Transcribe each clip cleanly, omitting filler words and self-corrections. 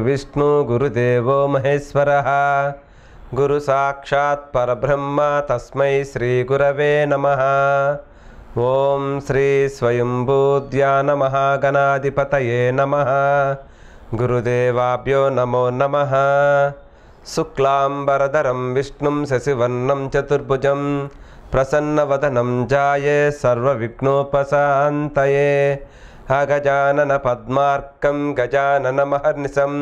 गुरुर्विष्णु गुरुदेवो महेश्वरः गुरु साक्षात् परब्रह्म तस्मै श्री गुरवे नमः। ओम श्री स्वयंभूध्यान महागणाधिपतये नमः। गुरुदेवाभ्यो नमो नमः। शुक्लांबरधरं विष्णुं शशिवर्णं चतुर्भुजं प्रसन्नवदनं ध्याये सर्वविघ्नोपशान्तये। अगजानन पद्मार्कं गजाननमहर्निशम्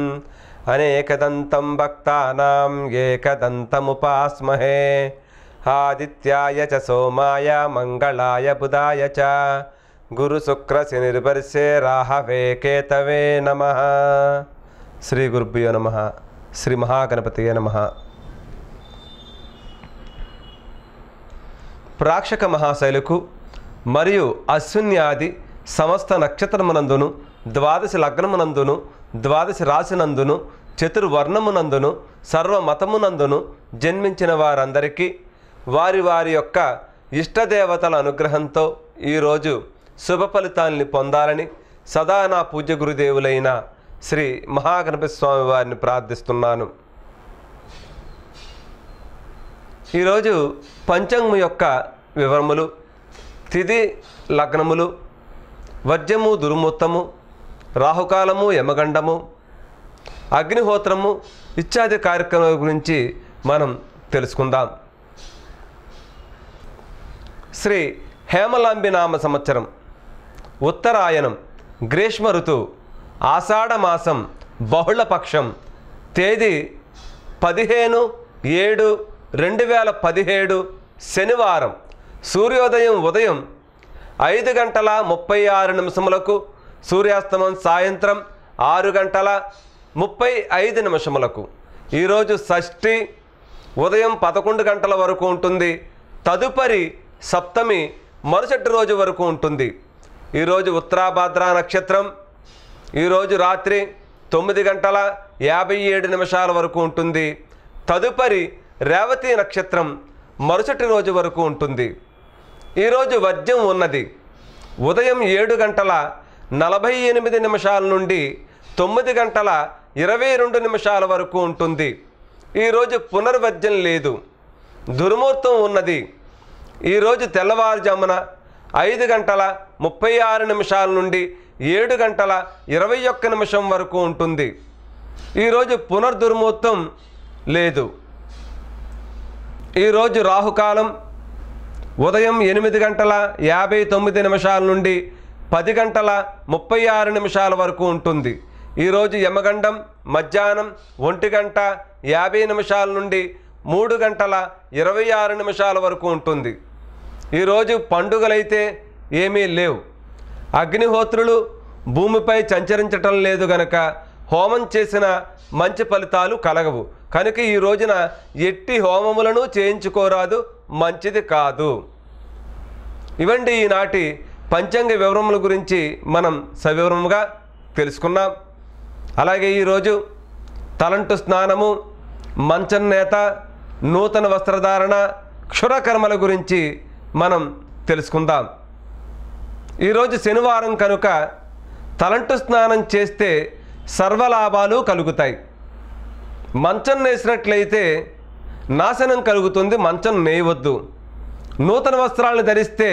अनेकदन्तं भक्तानां एकदन्तमुपास्महे। आदित्याय च सोमाय मंगलाय बुधाय च गुरुशुक्रशनिर्वर्षे राहवे केतवे नमः। श्री गुरुभ्यो नमः। श्री महागणपतये नमः। ప్రేక్షక మహాశైలకు మరియు అశ్విన్యాది సమస్త నక్షత్రమునందును ద్వాదశ లగ్నమునందును ద్వాదశ రాశినందును చతుర్వర్ణమునందును సర్వమతమునందును జన్మించిన వారందరికీ వారి వారి యొక్క ఇష్టదేవతల అనుగ్రహంతో ఈరోజు శుభ ఫలితాలని పొందాలని సదా నా పూజ్య గురుదేవులైన శ్రీ మహాగణపతి స్వామి వారిని ప్రార్థిస్తున్నాను. ఈరోజు పంచాంగం యొక్క వివరములు, తిథి లగ్నములు, వర్జము దుర్ముహూర్తము, రాహుకాలము యమగండము, అగ్నిహోత్రము ఇత్యాది కార్యక్రమాల గురించి మనం తెలుసుకుందాం. శ్రీ హేమలాంబి నామ సంవత్సరం ఉత్తరాయణం గ్రీష్మ ఋతువు ఆషాఢమాసం బహుళపక్షం తేదీ 15/7/2017 శనివారం. సూర్యోదయం ఉదయం 5:36 సూర్యాస్తమం సాయంత్రం 6:35. ఈరోజు షష్ఠి ఉదయం 11 గంటల వరకు ఉంటుంది. తదుపరి సప్తమి మరుసటి రోజు వరకు ఉంటుంది. ఈరోజు ఉత్తరాభాద్ర నక్షత్రం ఈరోజు రాత్రి 9:57 వరకు ఉంటుంది. తదుపరి రేవతి నక్షత్రం మరుసటి రోజు వరకు ఉంటుంది. ఈరోజు వర్జ్యం ఉన్నది ఉదయం 7:48 నుండి 9:22 వరకు ఉంటుంది. ఈరోజు పునర్వర్జ్యం లేదు. దుర్ముహూర్తం ఉన్నది ఈరోజు తెల్లవారుజామున 5:36 నుండి 7:21 వరకు ఉంటుంది. ఈరోజు పునర్దుర్ముహూర్తం లేదు. ఈరోజు రాహుకాలం ఉదయం 8:59 నుండి 10:36 వరకు ఉంటుంది. ఈరోజు యమగండం మధ్యాహ్నం 1:50 నుండి 3:26 వరకు ఉంటుంది. ఈరోజు పండుగలైతే ఏమీ లేవు. అగ్నిహోత్రులు భూమిపై సంచరించటం లేదు గనక హోమం చేసిన మంచి ఫలితాలు కలగవు. కనుక ఈ రోజున ఎట్టి హోమములను చేయించుకోరాదు, మంచిది కాదు. ఇవండి ఈనాటి పంచాంగ వివరముల గురించి మనం సవివరముగా తెలుసుకున్నాం. అలాగే ఈరోజు తలంటు స్నానము, మంచం నేత, నూతన వస్త్రధారణ, క్షురకర్మల గురించి మనం తెలుసుకుందాం. ఈరోజు శనివారం కనుక తలంటు స్నానం చేస్తే సర్వలాభాలు కలుగుతాయి. మంచం నేసినట్లయితే నాశనం కలుగుతుంది. మంచం నేయవద్దు. నూతన వస్త్రాలను ధరిస్తే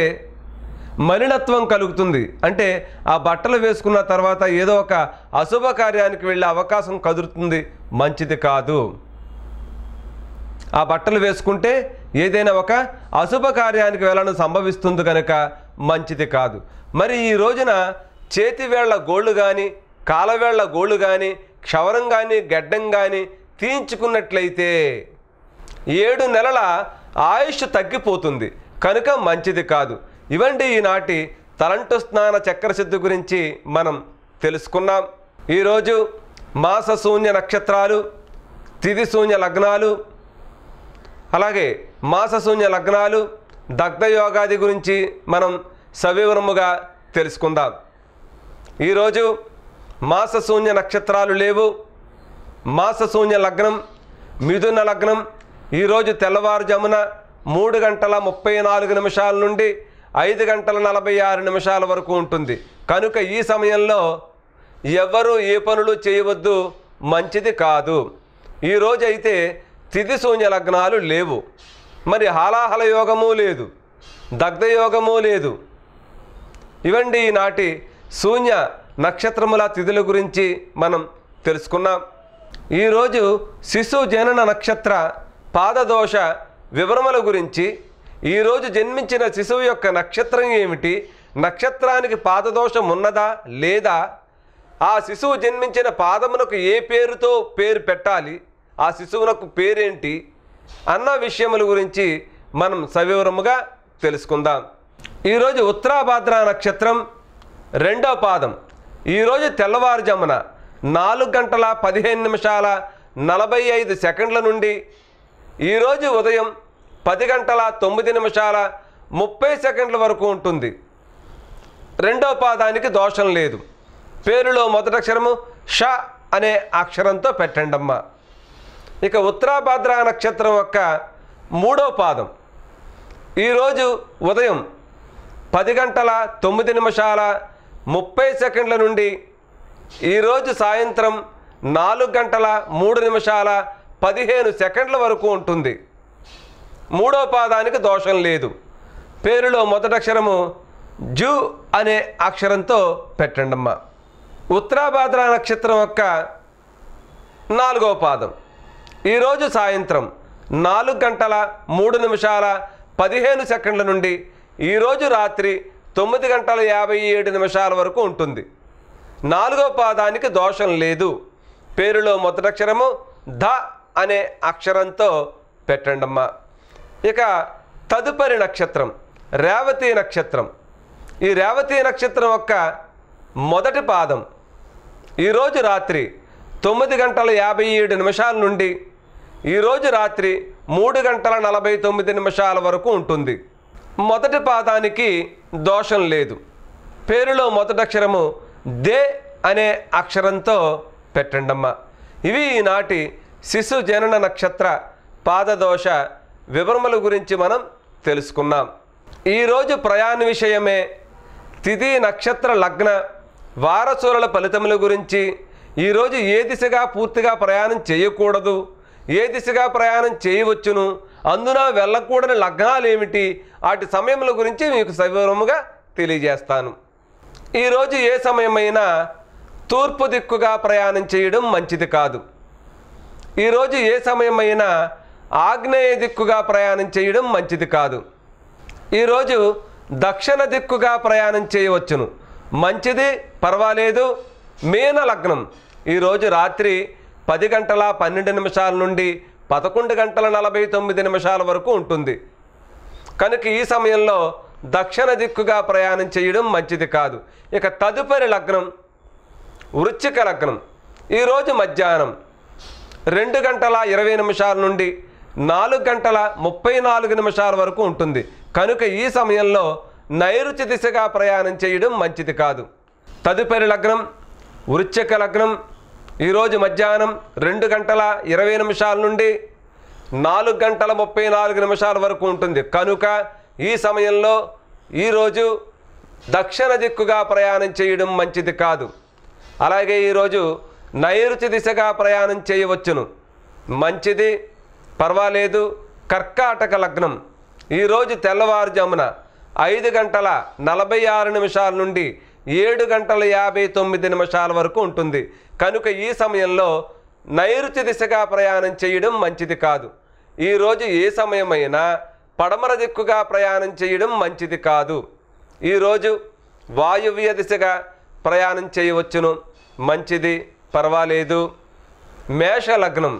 మలినత్వం కలుగుతుంది. అంటే ఆ బట్టలు వేసుకున్న తర్వాత ఏదో ఒక అశుభ కార్యానికి వెళ్ళే అవకాశం కదురుతుంది. మంచిది కాదు. ఆ బట్టలు వేసుకుంటే ఏదైనా ఒక అశుభ కార్యానికి వెళ్ళడం సంభవిస్తుంది కనుక మంచిది కాదు. మరి ఈ రోజున చేతివేళ్ల గోళ్ళు కానీ, కాలవేళ్ల గోళ్ళు కానీ, క్షవరం కానీ, గడ్డం కానీ తీయించుకున్నట్లయితే 7 నెలల ఆయుష్ తగ్గిపోతుంది. కనుక మంచిది కాదు. ఇవండి ఈనాటి తలంటు స్నాన చక్రసిద్ధి గురించి మనం తెలుసుకున్నాం. ఈరోజు మాస శూన్య నక్షత్రాలు, తిథి శూన్య లగ్నాలు, అలాగే మాస శూన్య లగ్నాలు, దగ్ధయోగాది గురించి మనం సవివరముగా తెలుసుకుందాం. ఈరోజు మాస శూన్య నక్షత్రాలు లేవు. మాస శూన్య లగ్నం మిథున లగ్నం ఈరోజు తెల్లవారుజామున 3:34 నుండి 5:46 వరకు ఉంటుంది. కనుక ఈ సమయంలో ఎవరు ఏ పనులు చేయవద్దు, మంచిది కాదు. ఈరోజు అయితే తిథి శూన్య లగ్నాలు లేవు, మరి హాలాహల యోగము లేదు, దగ్ధ యోగము లేదు. ఇవండి ఈనాటి శూన్య నక్షత్రముల తిథుల గురించి మనం తెలుసుకున్నాం. ఈరోజు శిశు జనన నక్షత్ర పాదదోష వివరముల గురించి, ఈరోజు జన్మించిన శిశువు యొక్క నక్షత్రం ఏమిటి, నక్షత్రానికి పాదదోషం ఉన్నదా లేదా, ఆ శిశువు జన్మించిన పాదమునకు ఏ పేరుతో పేరు పెట్టాలి, ఆ శిశువునకు పేరేంటి అన్న విషయముల గురించి మనం సవివరముగా తెలుసుకుందాం. ఈరోజు ఉత్తరాభాద్ర నక్షత్రం 2వ పాదం. ఈరోజు తెల్లవారుజామున 4:15:45 నుండి ఈరోజు ఉదయం 10:09:30 వరకు ఉంటుంది. 2వ పాదానికి దోషం లేదు. పేరులో మొదటి అక్షరము ష అనే అక్షరంతో పెట్టండమ్మా. ఇక ఉత్తరాభాద్ర నక్షత్రం యొక్క 3వ పాదం. ఈరోజు ఉదయం 10:09:30 నుండి ఈరోజు సాయంత్రం 4:03:15 వరకు ఉంటుంది. 3వ పాదానికి దోషం లేదు. పేరులో మొదటి అక్షరము జు అనే అక్షరంతో పెట్టండమ్మా. ఉత్తరాభాద్ర నక్షత్రం యొక్క 4వ పాదం. ఈరోజు సాయంత్రం 4:03:15 నుండి ఈరోజు రాత్రి 9:57 వరకు ఉంటుంది. 4వ పాదానికి దోషం లేదు. పేరులో మొదటి అక్షరము ధ అనే అక్షరంతో పెట్టండమ్మా. ఇక తదుపరి నక్షత్రం రేవతి నక్షత్రం. ఈ రేవతి నక్షత్రం యొక్క మొదటి పాదం. ఈరోజు రాత్రి 9:57 నుండి ఈరోజు రాత్రి 3:49 వరకు ఉంటుంది. మొదటి పాదానికి దోషం లేదు. పేరులో మొదటి అక్షరము దే అనే అక్షరంతో పెట్టండమ్మా. ఇవి ఈనాటి శిశు జనన నక్షత్ర పాదదోష వివరముల గురించి మనం తెలుసుకున్నాం. ఈరోజు ప్రయాణ విషయమే, తిథి నక్షత్ర లగ్న వారసూరుల ఫలితముల గురించి, ఈరోజు ఏ దిశగా పూర్తిగా ప్రయాణం చేయకూడదు, ఏ దిశగా ప్రయాణం చేయవచ్చును, అందున వెళ్ళకూడని లగ్నాలు ఏమిటి, వాటి సమయముల గురించి మీకు సవివరముగా తెలియజేస్తాను. ఈరోజు ఏ సమయమైనా తూర్పు దిక్కుగా ప్రయాణం చేయడం మంచిది కాదు. ఈరోజు ఏ సమయమైనా ఆగ్నేయ దిక్కుగా ప్రయాణం చేయడం మంచిది కాదు. ఈరోజు దక్షిణ దిక్కుగా ప్రయాణం చేయవచ్చును, మంచిది, పర్వాలేదు. మీన లగ్నం. ఈరోజు రాత్రి 10:12 నుండి 11:49 వరకు ఉంటుంది. కనుక ఈ సమయంలో దక్షిణ దిక్కుగా ప్రయాణం చేయడం మంచిది కాదు. ఇక తదుపరి లగ్నం వృశ్చిక లగ్నం. ఈరోజు మధ్యాహ్నం 2:20 నుండి 4:34 వరకు ఉంటుంది. కనుక ఈ సమయంలో నైరుతి దిశగా ప్రయాణం చేయడం మంచిది కాదు. తదుపరి లగ్నం వృశ్చిక లగ్నం. ఈరోజు మధ్యాహ్నం 2:20 నుండి 4:34 వరకు ఉంటుంది. కనుక ఈ సమయంలో ఈరోజు దక్షిణ దిక్కుగా ప్రయాణం చేయడం మంచిది కాదు. అలాగే ఈరోజు నైరుతి దిశగా ప్రయాణం చేయవచ్చును, మంచిది, పర్వాలేదు. కర్కాటక లగ్నం. ఈరోజు తెల్లవారుజామున 5:46 నుండి 7:59 వరకు ఉంటుంది. కనుక ఈ సమయంలో నైరుతి దిశగా ప్రయాణం చేయడం మంచిది కాదు. ఈరోజు ఏ సమయమైనా పడమర దిక్కుగా ప్రయాణం చేయడం మంచిది కాదు. ఈరోజు వాయువ్య దిశగా ప్రయాణం చేయవచ్చును, మంచిది, పర్వాలేదు. మేష లగ్నం.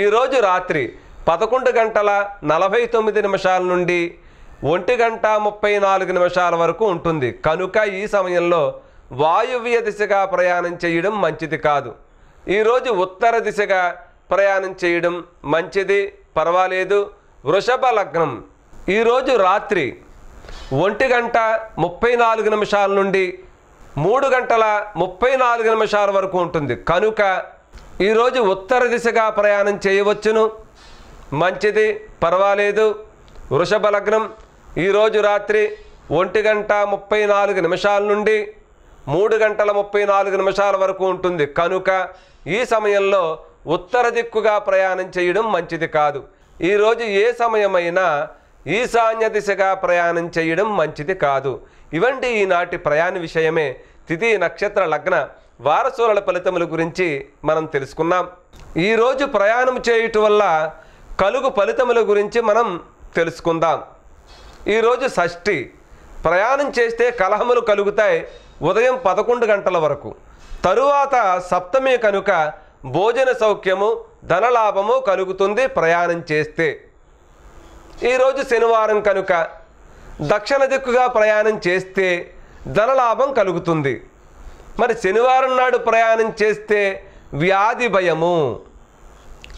ఈరోజు రాత్రి 11:49 నుండి 1:34 వరకు ఉంటుంది. కనుక ఈ సమయంలో వాయువ్య దిశగా ప్రయాణం చేయడం మంచిది కాదు. ఈరోజు ఉత్తర దిశగా ప్రయాణం చేయడం మంచిది, పర్వాలేదు. వృషభ లగ్నం. ఈరోజు రాత్రి 1:34 నుండి 3:34 వరకు ఉంటుంది. కనుక ఈరోజు ఉత్తర దిశగా ప్రయాణం చేయవచ్చును, మంచిది, పర్వాలేదు. వృషభ లగ్నం. ఈరోజు రాత్రి 1:34 నుండి 3:34 వరకు ఉంటుంది. కనుక ఈ సమయంలో ఉత్తర దిక్కుగా ప్రయాణం చేయడం మంచిది కాదు. ఈరోజు ఏ సమయమైనా ఈశాన్య దిశగా ప్రయాణం చేయడం మంచిది కాదు. ఇవంటి ఈనాటి ప్రయాణ విషయమే. తిథి నక్షత్ర లగ్న వారసుల ఫలితముల గురించి మనం తెలుసుకున్నాం. ఈరోజు ప్రయాణం చేయటం వల్ల కలుగు ఫలితముల గురించి మనం తెలుసుకుందాం. ఈరోజు షష్ఠి. ప్రయాణం చేస్తే కలహములు కలుగుతాయి ఉదయం 11 గంటల వరకు. తరువాత సప్తమి కనుక భోజన సౌఖ్యము ధనలాభము కలుగుతుంది ప్రయాణం చేస్తే. ఈరోజు శనివారం కనుక దక్షిణ దిక్కుగా ప్రయాణం చేస్తే ధనలాభం కలుగుతుంది. మరి శనివారం నాడు ప్రయాణం చేస్తే వ్యాధి భయము.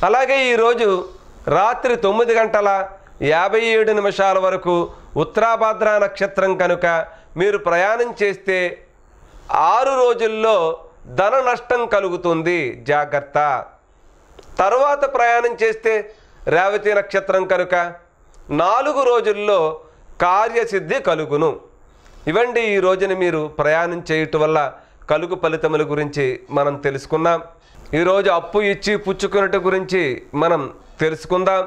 అలాగే ఈరోజు రాత్రి 9:57 వరకు ఉత్తరాభాద్ర నక్షత్రం కనుక మీరు ప్రయాణం చేస్తే 6 రోజుల్లో ధన నష్టం కలుగుతుంది, జాగ్రత్త. తరువాత ప్రయాణం చేస్తే రేవతి నక్షత్రం కనుక 4 రోజుల్లో కార్యసిద్ధి కలుగును. ఇవండి ఈ రోజున మీరు ప్రయాణం చేయటం వల్ల కలుగు ఫలితముల గురించి మనం తెలుసుకున్నాం. ఈరోజు అప్పు ఇచ్చి పుచ్చుకున్నట్టు గురించి మనం తెలుసుకుందాం.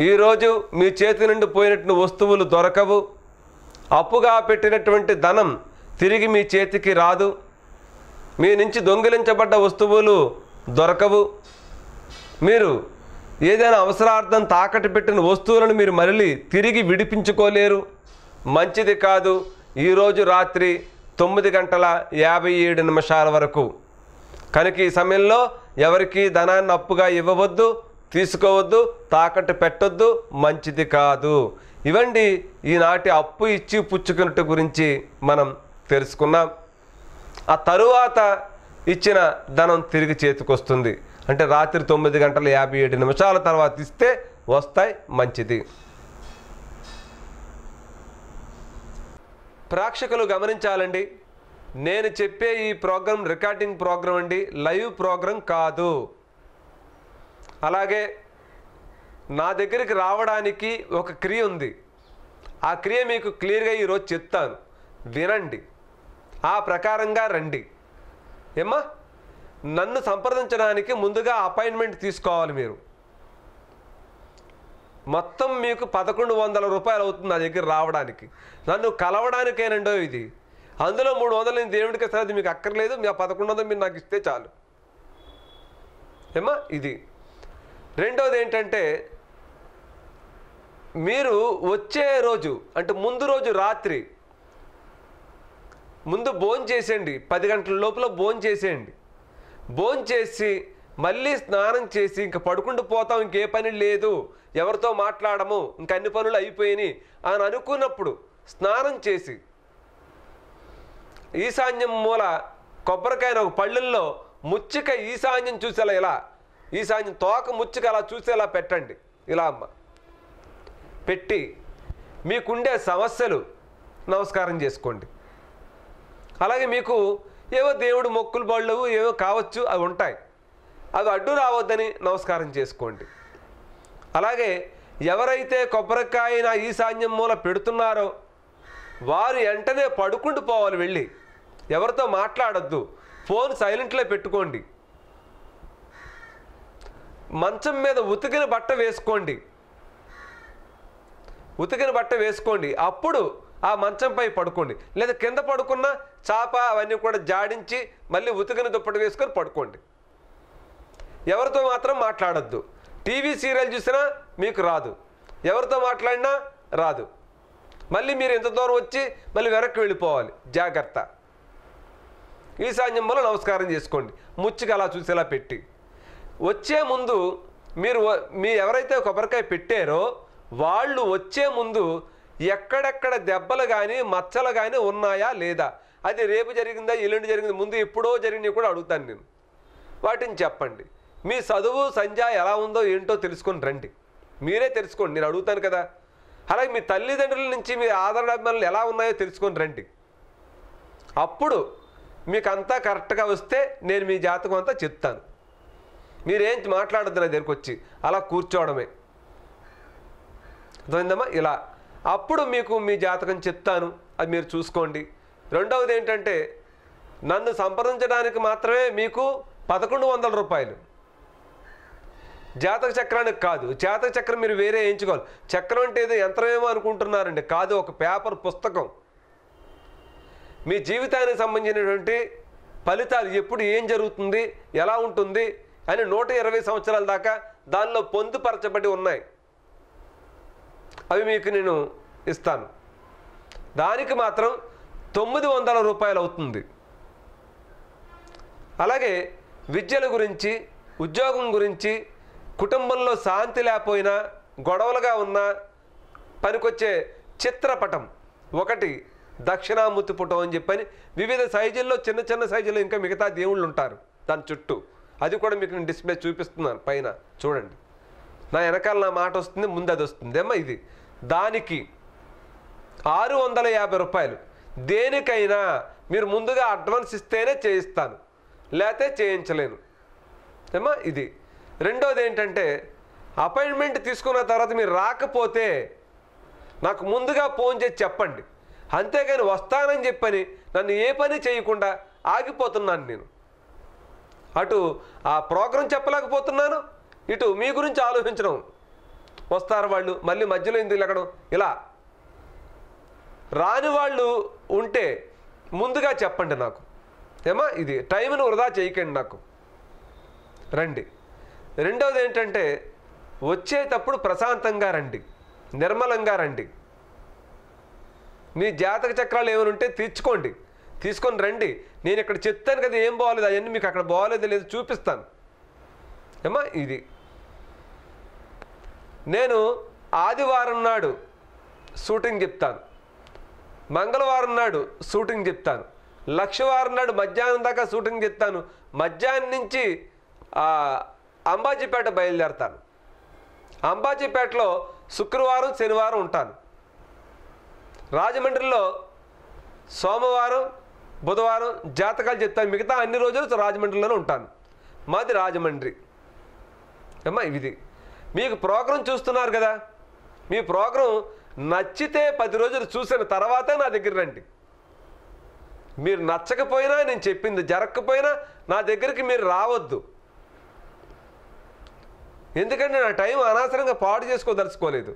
ఈరోజు మీ చేతి నుండి పోయినటువంటి వస్తువులు దొరకవు. అప్పుగా పెట్టినటువంటి ధనం తిరిగి మీ చేతికి రాదు. మీ నుంచి దొంగిలించబడ్డ వస్తువులు దొరకవు. మీరు ఏదైనా అవసరార్థం తాకట్టు పెట్టిన వస్తువులను మీరు మళ్ళీ తిరిగి విడిపించుకోలేరు, మంచిది కాదు. ఈరోజు రాత్రి 9:57 వరకు. కనుక ఈ సమయంలో ఎవరికి ధనాన్ని అప్పుగా ఇవ్వవద్దు, తీసుకోవద్దు, తాకట్టు పెట్టొద్దు, మంచిది కాదు. ఇవండి ఈనాటి అప్పు ఇచ్చి పుచ్చుకున్నట్టు గురించి మనం తెలుసుకున్నాం. ఆ తరువాత ఇచ్చిన ధనం తిరిగి చేతికొస్తుంది. అంటే రాత్రి 9:57 తర్వాత ఇస్తే వస్తాయి, మంచిది. ప్రేక్షకులు గమనించాలండి, నేను చెప్పే ఈ ప్రోగ్రాం రికార్డింగ్ ప్రోగ్రాం అండి, లైవ్ ప్రోగ్రాం కాదు. అలాగే నా దగ్గరికి రావడానికి ఒక క్రియ ఉంది. ఆ క్రియ మీకు క్లియర్గా ఈరోజు చెప్తాను, వినండి, ఆ ప్రకారంగా రండి. ఏమ్మా, నన్ను సంప్రదించడానికి ముందుగా అపాయింట్మెంట్ తీసుకోవాలి మీరు. మొత్తం మీకు 1100 రూపాయలు అవుతుంది నా దగ్గర రావడానికి. నన్ను కలవడానికేనండో ఇది. అందులో 300 నేను దేవుడికి ఇస్తాను, మీకు అక్కర్లేదు. మీ 1100 మీరు నాకు ఇస్తే చాలు. ఏమ్మా, ఇది. రెండోది ఏంటంటే, మీరు వచ్చే రోజు అంటే ముందు రోజు రాత్రి ముందు భోంచేసేయండి. 10 గంటల లోపల భోంచేసేయండి. భోంచేసి మళ్ళీ స్నానం చేసి ఇంక పడుకుంటూ పోతాం, ఇంకే పని లేదు, ఎవరితో మాట్లాడము, ఇంక అన్ని పనులు అయిపోయినాయి అని అనుకున్నప్పుడు స్నానం చేసి ఈశాన్యం మూల కొబ్బరికాయను ఒక పళ్ళల్లో ముచ్చిక ఈశాన్యం చూసేలా, ఇలా ఈశాన్యం తోక ముచ్చిక అలా చూసేలా పెట్టండి. ఇలా అమ్మ పెట్టి మీకుండే సమస్యలు నమస్కారం చేసుకోండి. అలాగే మీకు ఏవో దేవుడు మొక్కులు బళ్ళవు ఏవో కావచ్చు, అవి ఉంటాయి, అవి అడ్డు రావద్దని నమస్కారం చేసుకోండి. అలాగే ఎవరైతే కొబ్బరికాయన ఈశాన్యం మూల పెడుతున్నారో వారు వెంటనే పడుకుంటూ పోవాలి. వెళ్ళి ఎవరితో మాట్లాడొద్దు, ఫోన్ సైలెంట్లో పెట్టుకోండి. మంచం మీద ఉతికిన బట్ట వేసుకోండి. ఉతికిన బట్ట వేసుకోండి, అప్పుడు ఆ మంచంపై పడుకోండి. లేదా కింద పడుకున్న చాప అవన్నీ కూడా జాడించి మళ్ళీ ఉతికిన దుప్పటి వేసుకొని పడుకోండి. ఎవరితో మాత్రం మాట్లాడొద్దు. టీవీ సీరియల్ చూసినా మీకు రాదు, ఎవరితో మాట్లాడినా రాదు. మళ్ళీ మీరు ఎంత దూరం వచ్చి మళ్ళీ వెనక్కి వెళ్ళిపోవాలి, జాగ్రత్త. ఈశాన్యంలో నమస్కారం చేసుకోండి, ముచ్చిగా అలా చూసేలా పెట్టి. వచ్చే ముందు మీరు మీ ఎవరైతే కొబ్బరికాయ పెట్టారో వాళ్ళు వచ్చే ముందు ఎక్కడెక్కడ దెబ్బలు కానీ మచ్చలు కానీ ఉన్నాయా లేదా, అది రేపు జరిగిందా ఎల్లుండి జరిగింది ముందు ఎప్పుడో జరిగినవి కూడా అడుగుతాను నేను. వాటిని చెప్పండి. మీ చదువు సంధ్య ఎలా ఉందో ఏంటో తెలుసుకొని రండి. మీరే తెలుసుకోండి, నేను అడుగుతాను కదా. అలాగే మీ తల్లిదండ్రుల నుంచి మీ ఆదరణలు ఎలా ఉన్నాయో తెలుసుకొని రండి. అప్పుడు మీకు అంతా కరెక్ట్గా వస్తే నేను మీ జాతకం అంతా చెప్తాను. మీరేం మాట్లాడొద్దు నా దగ్గరికి వచ్చి, అలా కూర్చోవడమే. అర్థమైందమ్మా? ఇలా అప్పుడు మీకు మీ జాతకం చెప్తాను, అది మీరు చూసుకోండి. రెండవది ఏంటంటే, నన్ను సంప్రదించడానికి మాత్రమే మీకు 1100 రూపాయలు. జాతక చక్రానికి కాదు. జాతక చక్రం మీరు వేరే వేయించుకోవాలి. చక్రం అంటే ఏదో యంత్రమేమో అనుకుంటున్నారండి. కాదు, ఒక పేపర్ పుస్తకం. మీ జీవితానికి సంబంధించినటువంటి ఫలితాలు ఎప్పుడు ఏం జరుగుతుంది, ఎలా ఉంటుంది అని 120 సంవత్సరాల దాకా దానిలో పొందుపరచబడి ఉన్నాయి. అవి మీకు నేను ఇస్తాను. దానికి మాత్రం 900 రూపాయలు అవుతుంది. అలాగే విద్యల గురించి, ఉద్యోగం గురించి, కుటుంబంలో శాంతి లేకపోయినా, గొడవలుగా ఉన్నా పనికొచ్చే చిత్రపటం ఒకటి, దక్షిణామూర్తి పుటం అని చెప్పని వివిధ సైజుల్లో, చిన్న చిన్న సైజుల్లో ఇంకా మిగతా దేవుళ్ళు ఉంటారు దాని చుట్టూ. అది కూడా మీకు నేను డిస్ప్లే చూపిస్తున్నాను పైన చూడండి. నా వెనకాల నా మాట వస్తుంది, ముందు అది వస్తుంది అమ్మా. ఇది దానికి 650 రూపాయలు. దేనికైనా మీరు ముందుగా అడ్వాన్స్ ఇస్తేనే చేయిస్తాను, లేకపోతే చేయించలేను ఏమా. ఇది రెండోది ఏంటంటే, అపాయింట్మెంట్ తీసుకున్న తర్వాత మీరు రాకపోతే నాకు ముందుగా ఫోన్ చేసి చెప్పండి. అంతేగాని వస్తానని చెప్పని నన్ను ఏ పని చేయకుండా ఆగిపోతున్నాను నేను. అటు ఆ ప్రోగ్రాం చెప్పలేకపోతున్నాను, ఇటు మీ గురించి ఆలోచించడం. వస్తారు వాళ్ళు, మళ్ళీ మధ్యలో ఎందుకు లెక్కడం. ఇలా రాని వాళ్ళు ఉంటే ముందుగా చెప్పండి నాకు ఏమా. ఇది టైంను వృధా చేయకండి, నాకు రండి. రెండవది ఏంటంటే, వచ్చేటప్పుడు ప్రశాంతంగా రండి, నిర్మలంగా రండి. మీ జాతక చక్రాలు ఏమైనా ఉంటే తీర్చుకోండి, తీసుకొని రండి. నేను ఇక్కడ చెప్తాను కదా ఏం బాగోలేదు, అవన్నీ మీకు అక్కడ బాగోలేదు లేదు చూపిస్తాను ఏమా. ఇది నేను ఆదివారం నాడు షూటింగ్ చెప్తాను, మంగళవారం నాడు షూటింగ్ చెప్తాను, లక్షవారం నాడు మధ్యాహ్నం దాకా షూటింగ్ చెప్తాను. మధ్యాహ్నం నుంచి అంబాజీపేట బయలుదేరతాను. అంబాజీపేటలో శుక్రవారం శనివారం ఉంటాను. రాజమండ్రిలో సోమవారం బుధవారం జాతకాలు చెప్తాను. మిగతా అన్ని రోజులు రాజమండ్రిలోనే ఉంటాను. మాది రాజమండ్రి అమ్మా. ఇది మీకు ప్రోగ్రాం చూస్తున్నారు కదా, మీ ప్రోగ్రాం నచ్చితే 10 రోజులు చూసిన తర్వాతే నా దగ్గర రండి. మీరు నచ్చకపోయినా, నేను చెప్పింది జరగకపోయినా నా దగ్గరికి మీరు రావద్దు. ఎందుకంటే నా టైం అనవసరంగా పాడు చేసుకోదలుచుకోలేదు.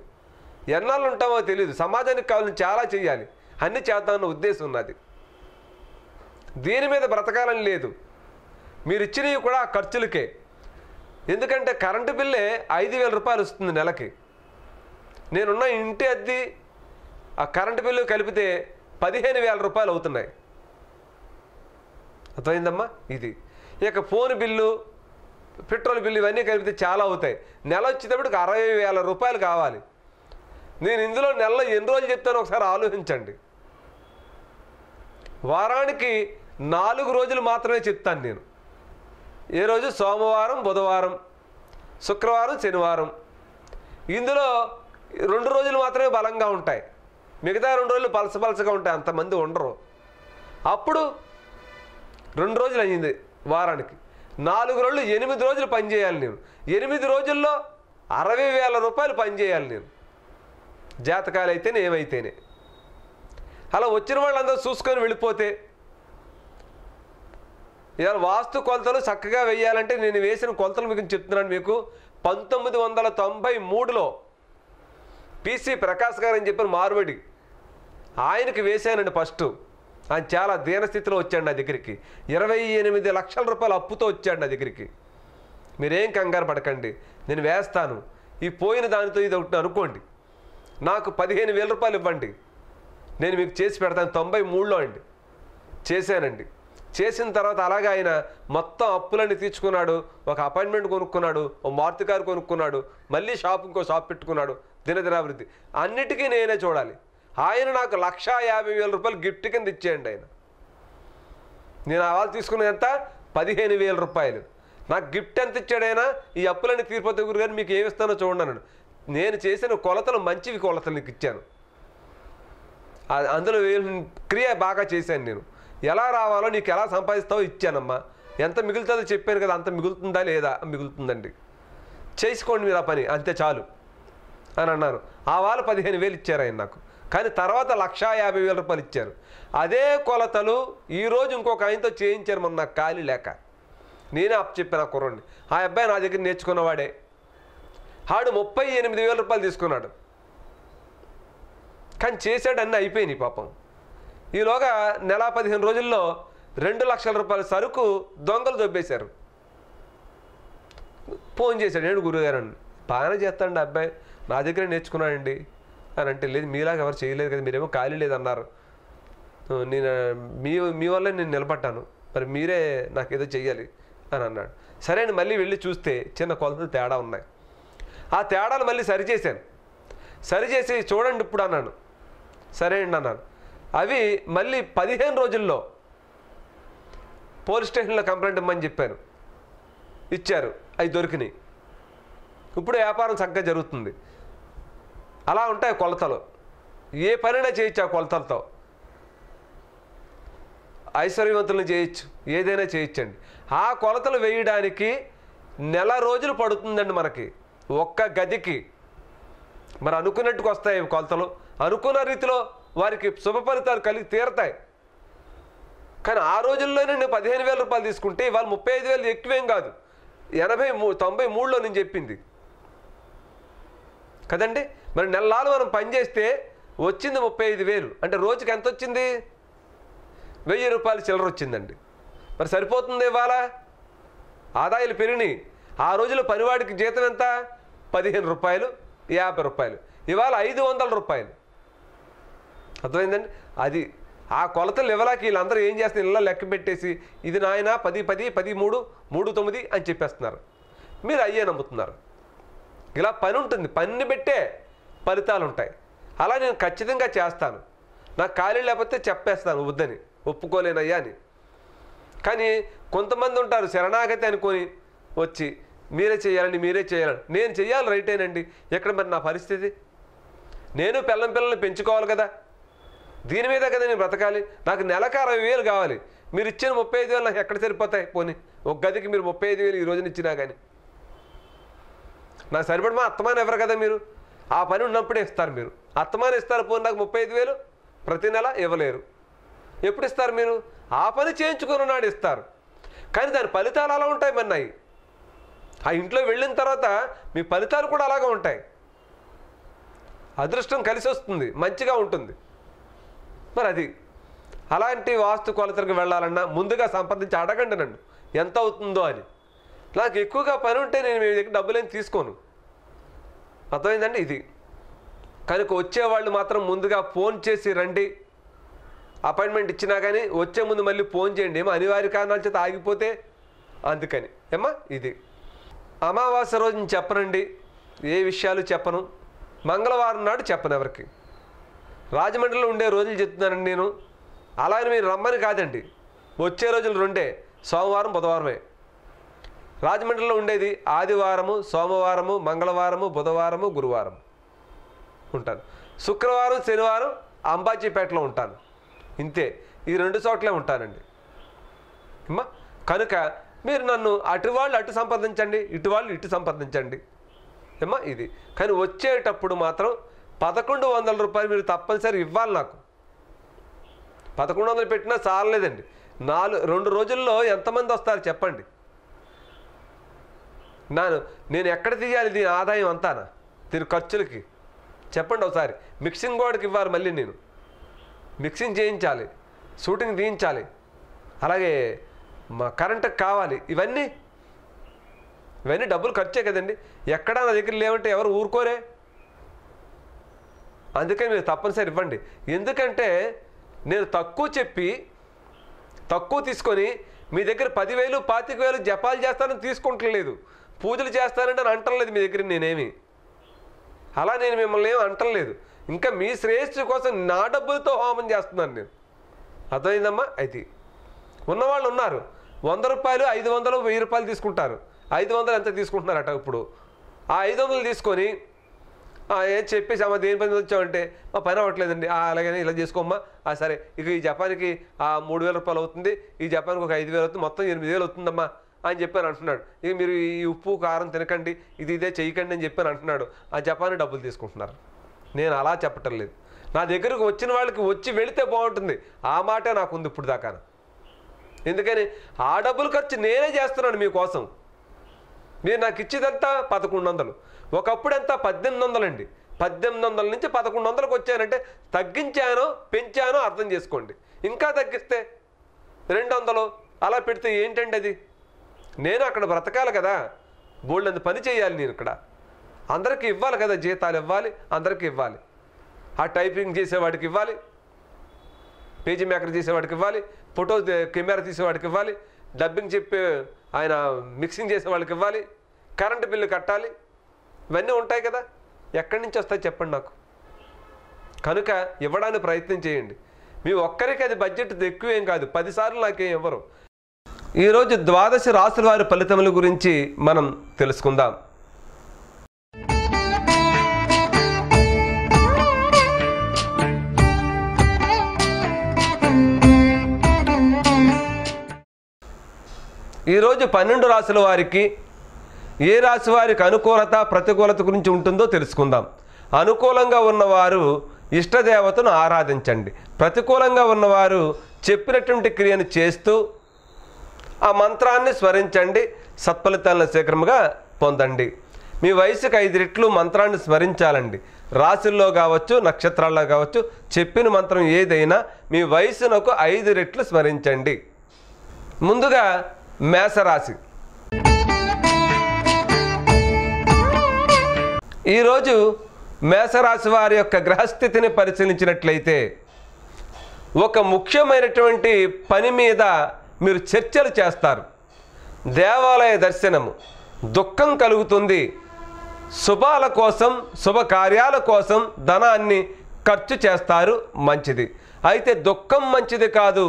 ఎన్నాళ్ళు ఉంటామో తెలియదు. సమాజానికి కావాలని చాలా చేయాలి, అన్నీ చేద్దామన్న ఉద్దేశం ఉన్నది. దీని మీద బ్రతకాలని లేదు. మీరు ఇచ్చినవి కూడా ఆ ఖర్చులకే. ఎందుకంటే కరెంటు బిల్లే 5,000 రూపాయలు వస్తుంది నెలకి. నేనున్న ఇంటి అద్దె ఆ కరెంటు బిల్లు కలిపితే 15,000 రూపాయలు అవుతున్నాయి. అర్థమైందమ్మా. ఇది ఇక ఫోన్ బిల్లు, పెట్రోల్ బిల్లు ఇవన్నీ కలిపితే చాలా అవుతాయి. నెల వచ్చేటప్పటికి 60,000 రూపాయలు కావాలి. నేను ఇందులో నెలలో ఎన్ని రోజులు చెప్తానో ఒకసారి ఆలోచించండి. వారానికి 4 రోజులు మాత్రమే చెప్తాను నేను. ఏ రోజు? సోమవారం బుధవారం శుక్రవారం శనివారం. ఇందులో 2 రోజులు మాత్రమే బలంగా ఉంటాయి, మిగతా 2 రోజులు పలసపలసగా ఉంటాయి, అంతమంది ఉండరు. అప్పుడు 2 రోజులు అయ్యింది వారానికి. 4 రోజులు 8 రోజులు పనిచేయాలి నేను. 8 రోజుల్లో 60,000 రూపాయలు పనిచేయాలి నేను, జాతకాలు అయితేనే ఏమైతేనే. అలా వచ్చిన వాళ్ళందరూ చూసుకొని వెళ్ళిపోతే, ఇవాళ వాస్తు కొలతలు చక్కగా వేయాలంటే నేను వేసిన కొలతలు మీకు చెప్తున్నాను. మీకు 1993లో పిసి ప్రకాష్ గారు అని చెప్పిన మార్వడి ఆయనకి వేశానండి ఫస్ట్. ఆయన చాలా దీనస్థితిలో వచ్చాడు నా దగ్గరికి. 28 లక్షల రూపాయలు అప్పుతో వచ్చాడు నా దగ్గరికి. మీరేం కంగారు పడకండి, నేను వేస్తాను. ఈ పోయిన దానితో ఇది ఒకటి అనుకోండి, నాకు 15,000 రూపాయలు ఇవ్వండి, నేను మీకు చేసి పెడతాను. 93లో అండి చేశానండి. చేసిన తర్వాత అలాగే ఆయన మొత్తం అప్పులన్నీ తీర్చుకున్నాడు. ఒక అపాయింట్మెంట్ కొనుక్కున్నాడు, ఓ మారుతి కారు కొనుక్కున్నాడు, మళ్ళీ ఇంకో షాప్ పెట్టుకున్నాడు. దినదినాభివృద్ధి అన్నిటికీ నేనే చూడాలి. ఆయన నాకు 1,50,000 రూపాయలు గిఫ్ట్ కింద ఇచ్చేయండి ఆయన. నేను వాళ్ళు తీసుకున్నది ఎంత? 15,000 రూపాయలు. నాకు గిఫ్ట్ ఎంత ఇచ్చాడైనా? ఈ అప్పులన్నీ తీరిపోతే గురుగారు మీకు ఏమి ఇస్తానో చూడండి అన్నాడు. నేను చేసిన కొలతలు మంచివి కొలతలు నీకు ఇచ్చాను, అందులో క్రియ బాగా చేశాను నేను. ఎలా రావాలో, నీకు ఎలా సంపాదిస్తావో ఇచ్చానమ్మా. ఎంత మిగులుతుందో చెప్పాను కదా, అంత మిగులుతుందా లేదా? మిగులుతుందండి, చేసుకోండి మీరు ఆ పని, అంతే చాలు అని అన్నాను. ఆ వాళ్ళు 15,000 ఇచ్చారు ఆయన నాకు. కానీ తర్వాత 1,50,000 రూపాయలు ఇచ్చారు. అదే కొలతలు ఈరోజు ఇంకొక ఆయనతో చేయించారు మొన్న నాకు ఖాళీ లేక. నేనే చెప్పాను ఆ కుర్రోడిని, ఆ అబ్బాయి నా దగ్గర నేర్చుకున్నవాడే, ఆడు 38,000 రూపాయలు తీసుకున్నాడు. కానీ చేశాడు, అన్నీ అయిపోయినాయి పాపం. ఈలోగా నెల 15 రోజుల్లో 2 లక్షల రూపాయల సరుకు దొంగలు దొబ్బేశారు. ఫోన్ చేశాడు, నేను గురుగారు అండి, బాగానే చేస్తాండి అబ్బాయి, నా దగ్గర నేర్చుకున్నాడండి అని అంటే, లేదు మీలాగా ఎవరు చేయలేదు కదా, మీరేమో ఖాళీ లేదన్నారు, నేను మీ వల్లే నేను నిలబడ్డాను, మరి మీరే నాకేదో చెయ్యాలి అని అన్నాడు. సరే అని మళ్ళీ వెళ్ళి చూస్తే చిన్న కొలతలు తేడా ఉన్నాయి. ఆ తేడాలు మళ్ళీ సరిచేశాను. సరిచేసి చూడండి ఇప్పుడు అన్నాను. సరే అండి అన్నాను. అవి మళ్ళీ 15 రోజుల్లో పోలీస్ స్టేషన్లో కంప్లైంట్ ఇమ్మని చెప్పాను, ఇచ్చారు, అవి దొరికినాయి. ఇప్పుడు వ్యాపారం చక్కగా జరుగుతుంది. అలా ఉంటాయి కొలతలు. ఏ పనైనా చేయొచ్చు ఆ కొలతలతో. ఐశ్వర్యవంతులను చేయొచ్చు, ఏదైనా చేయొచ్చండి. ఆ కొలతలు వేయడానికి నెల రోజులు పడుతుందండి మనకి, ఒక్క గదికి. మరి అనుకున్నట్టుకు వస్తాయి కొలతలు, అనుకున్న రీతిలో వారికి శుభ ఫలితాలు కలిగి తీరతాయి. కానీ ఆ రోజుల్లోనే నేను 15,000 రూపాయలు తీసుకుంటే ఇవాళ 35,000 ఎక్కువేం కాదు. 93లో నేను చెప్పింది కదండి. మరి నెలలు మనం పనిచేస్తే వచ్చింది 35,000, అంటే రోజుకి ఎంత వచ్చింది? 1,000 రూపాయలు చిల్లర వచ్చిందండి. మరి సరిపోతుంది ఇవాళ? ఆదాయాలు పెరిగినాయి. ఆ రోజులో పనివాడికి జీతం ఎంత? 15 రూపాయలు, 50 రూపాయలు. ఇవాళ 500 రూపాయలు. అర్థమైందండి? అది ఆ కొలతలు ఇవ్వలేక వీళ్ళందరూ ఏం చేస్తున్నారు, ఇలా లెక్క పెట్టేసి ఇది నాయన 10, 10, 13, 3, 9 అని చెప్పేస్తున్నారు. మీరు అయ్యే నమ్ముతున్నారు. ఇలా పని ఉంటుంది, పనిని పెట్టే ఫలితాలు ఉంటాయి. అలా నేను ఖచ్చితంగా చేస్తాను. నాకు ఖాళీ లేకపోతే చెప్పేస్తాను వద్దని, ఒప్పుకోలేనయ్యా అని. కానీ కొంతమంది ఉంటారు శరణాగతి అనుకొని వచ్చి మీరే చేయాలని, మీరే చేయాలని. నేను చెయ్యాలి, రైటేనండి. ఎక్కడ మరి నా పరిస్థితి? నేను పిల్లల్ని పెంచుకోవాలి కదా, దీని మీద కదా నేను బ్రతకాలి. నాకు నెలకు 60,000 కావాలి. మీరు ఇచ్చిన 35,000 నాకు ఎక్కడ సరిపోతాయి? పోనీ ఒక గదికి మీరు 35,000 ఈ రోజున ఇచ్చినా కానీ నాకు సరిపడమా? అత్తమాని ఎవరు కదా మీరు, ఆ పని ఉన్నప్పుడే ఇస్తారు మీరు. అత్తమాని ఇస్తారు, పోనీ నాకు 35,000 ప్రతి నెల ఇవ్వలేరు. ఎప్పుడు ఇస్తారు మీరు? ఆ పని చేయించుకున్నాడు ఇస్తారు. కానీ దాని ఫలితాలు అలా ఉంటాయి మన్నాయి. ఆ ఇంట్లో వెళ్ళిన తర్వాత మీ ఫలితాలు కూడా అలాగే ఉంటాయి. అదృష్టం కలిసి వస్తుంది, మంచిగా ఉంటుంది. మరి అది అలాంటి వాస్తు కొలతలకు వెళ్ళాలన్నా ముందుగా సంప్రదించి అడగండి నన్ను ఎంత అవుతుందో అని. నాకు ఎక్కువగా పని ఉంటే నేను మీ దగ్గర డబ్బులేం తీసుకోను. అర్థమైందండి? ఇది కనుక వచ్చేవాళ్ళు మాత్రం ముందుగా ఫోన్ చేసి రండి. అపాయింట్మెంట్ ఇచ్చినా కానీ వచ్చే ముందు మళ్ళీ ఫోన్ చేయండి. ఏమో అనివార్య కారణాల చేత ఆగిపోతే అందుకని ఏమ్మా. ఇది అమావాస్య రోజు నేను చెప్పనండి, ఏ విషయాలు చెప్పను. మంగళవారం నాడు చెప్పను ఎవరికి. రాజమండ్రిలో ఉండే రోజులు చెప్తున్నానండి నేను. అలాగే మీరు రమ్మని కాదండి, వచ్చే రోజులు 2 సోమవారం బుధవారమే. రాజమండ్రిలో ఉండేది ఆదివారము, సోమవారము, మంగళవారము, బుధవారము, గురువారం ఉంటాను. శుక్రవారం, శనివారం అంబాజీపేటలో ఉంటాను. ఇంతే, ఈ 2 చోట్లే ఉంటానండి అమ్మా. కనుక మీరు నన్ను అటువాళ్ళు అటు సంప్రదించండి, ఇటువాళ్ళు ఇటు సంప్రదించండి అమ్మా. ఇది కానీ వచ్చేటప్పుడు మాత్రం 1,100 రూపాయలు మీరు తప్పనిసరి ఇవ్వాలి నాకు. 1,100 పెట్టినా చాలలేదండి. 2 రోజుల్లో ఎంతమంది వస్తారు చెప్పండి. నేను ఎక్కడ తీయాలి దీని ఆదాయం అంతానా, దీని ఖర్చులకి చెప్పండి ఒకసారి. మిక్సింగ్ గోడకి ఇవ్వాలి, మళ్ళీ నేను మిక్సింగ్ చేయించాలి, షూటింగ్ తీయించాలి, అలాగే మా కరెంటుకి కావాలి. ఇవన్నీ డబ్బులు ఖర్చే కదండి. ఎక్కడా నా దగ్గర లేవంటే ఎవరు ఊరుకోరే. అందుకని మీరు తప్పనిసరి ఇవ్వండి. ఎందుకంటే నేను తక్కువ చెప్పి తక్కువ తీసుకొని మీ దగ్గర 10,000, 25,000 జపాలు చేస్తానని తీసుకుంటలేదు, పూజలు చేస్తానంటే అని అంటలేదు మీ దగ్గర. నేనేమి అలా నేను మిమ్మల్ని ఏమి అంటలేదు. ఇంకా మీ శ్రేయస్సు కోసం నా డబ్బులతో హోమం చేస్తున్నాను నేను. అర్థమైందమ్మా? అయితే ఉన్నవాళ్ళు ఉన్నారు, 100 రూపాయలు, 500, 1000 రూపాయలు తీసుకుంటారు. 500 ఎంత తీసుకుంటున్నారట ఇప్పుడు. ఆ 500 తీసుకొని ఏం చెప్పేసి అమ్మ దేని పని వచ్చామంటే మా పని అవ్వట్లేదండి, అలాగని ఇలా చేసుకోమ్మా, సరే ఇక ఈ జపానికి 3,000 రూపాయలు అవుతుంది, ఈ జపానికి ఒక 5,000 అవుతుంది, మొత్తం 8,000 అవుతుందమ్మా అని చెప్పాను అంటున్నాడు. ఇక మీరు ఈ ఉప్పు కారం తినకండి, ఇదే చేయకండి అని చెప్పాను అంటున్నాడు. ఆ జపాన్ డబ్బులు తీసుకుంటున్నారు. నేను అలా చెప్పటం లేదు. నా దగ్గరకు వచ్చిన వాళ్ళకి వచ్చి వెళితే బాగుంటుంది, ఆ మాటే నాకుంది ఇప్పుడు దాకా. ఎందుకని ఆ డబ్బులు ఖర్చు నేనే చేస్తున్నాను మీకోసం. మీరు నాకు ఇచ్చేదంతా 1100, ఒకప్పుడు ఎంత 1800 అండి. 1800 నుంచి 1100కు వచ్చానంటే తగ్గించానో పెంచానో అర్థం చేసుకోండి. ఇంకా తగ్గిస్తే 200 అలా పెడితే ఏంటండి అది? నేను అక్కడ బ్రతకాలి కదా, బోల్డంత పని చేయాలి నేను ఇక్కడ. అందరికీ ఇవ్వాలి కదా, జీతాలు ఇవ్వాలి, అందరికీ ఇవ్వాలి. ఆ టైపింగ్ చేసేవాడికి ఇవ్వాలి, పేజీ మేకర్ చేసేవాడికి ఇవ్వాలి, ఫోటో కెమెరా తీసేవాడికి ఇవ్వాలి, డబ్బింగ్ చెప్పి ఆయన మిక్సింగ్ చేసేవాడికి ఇవ్వాలి, కరెంటు బిల్లు కట్టాలి, ఇవన్నీ ఉంటాయి కదా. ఎక్కడి నుంచి వస్తాయి చెప్పండి నాకు. కనుక ఇవ్వడానికి ప్రయత్నం చేయండి. మీ ఒక్కరికి అది బడ్జెట్ ఎక్కువేం కాదు, 10 సార్లు నాకేం ఇవ్వరు. ఈరోజు 12 రాశుల వారి ఫలితముల గురించి మనం తెలుసుకుందాం. ఈరోజు 12 రాశుల వారికి ఏ రాశి వారికి అనుకూలత ప్రతికూలత గురించి ఉంటుందో తెలుసుకుందాం. అనుకూలంగా ఉన్నవారు ఇష్టదేవతను ఆరాధించండి. ప్రతికూలంగా ఉన్నవారు చెప్పినటువంటి క్రియను చేస్తూ ఆ మంత్రాన్ని స్మరించండి, సత్ఫలితాలను శీఘ్రముగా పొందండి. మీ వయసుకు 5 రెట్లు మంత్రాన్ని స్మరించాలండి. రాశుల్లో కావచ్చు, నక్షత్రాల్లో కావచ్చు, చెప్పిన మంత్రం ఏదైనా మీ వయసునకు 5 రెట్లు స్మరించండి. ముందుగా మేషరాశి. ఈరోజు మేషరాశి వారి యొక్క గ్రహస్థితిని పరిశీలించినట్లయితే ఒక ముఖ్యమైనటువంటి పని మీద మీరు చర్చలు చేస్తారు. దేవాలయ దర్శనము, దుఃఖం కలుగుతుంది. శుభాల కోసం, శుభకార్యాల కోసం ధనాన్ని ఖర్చు చేస్తారు, మంచిది. అయితే దుఃఖం మంచిది కాదు.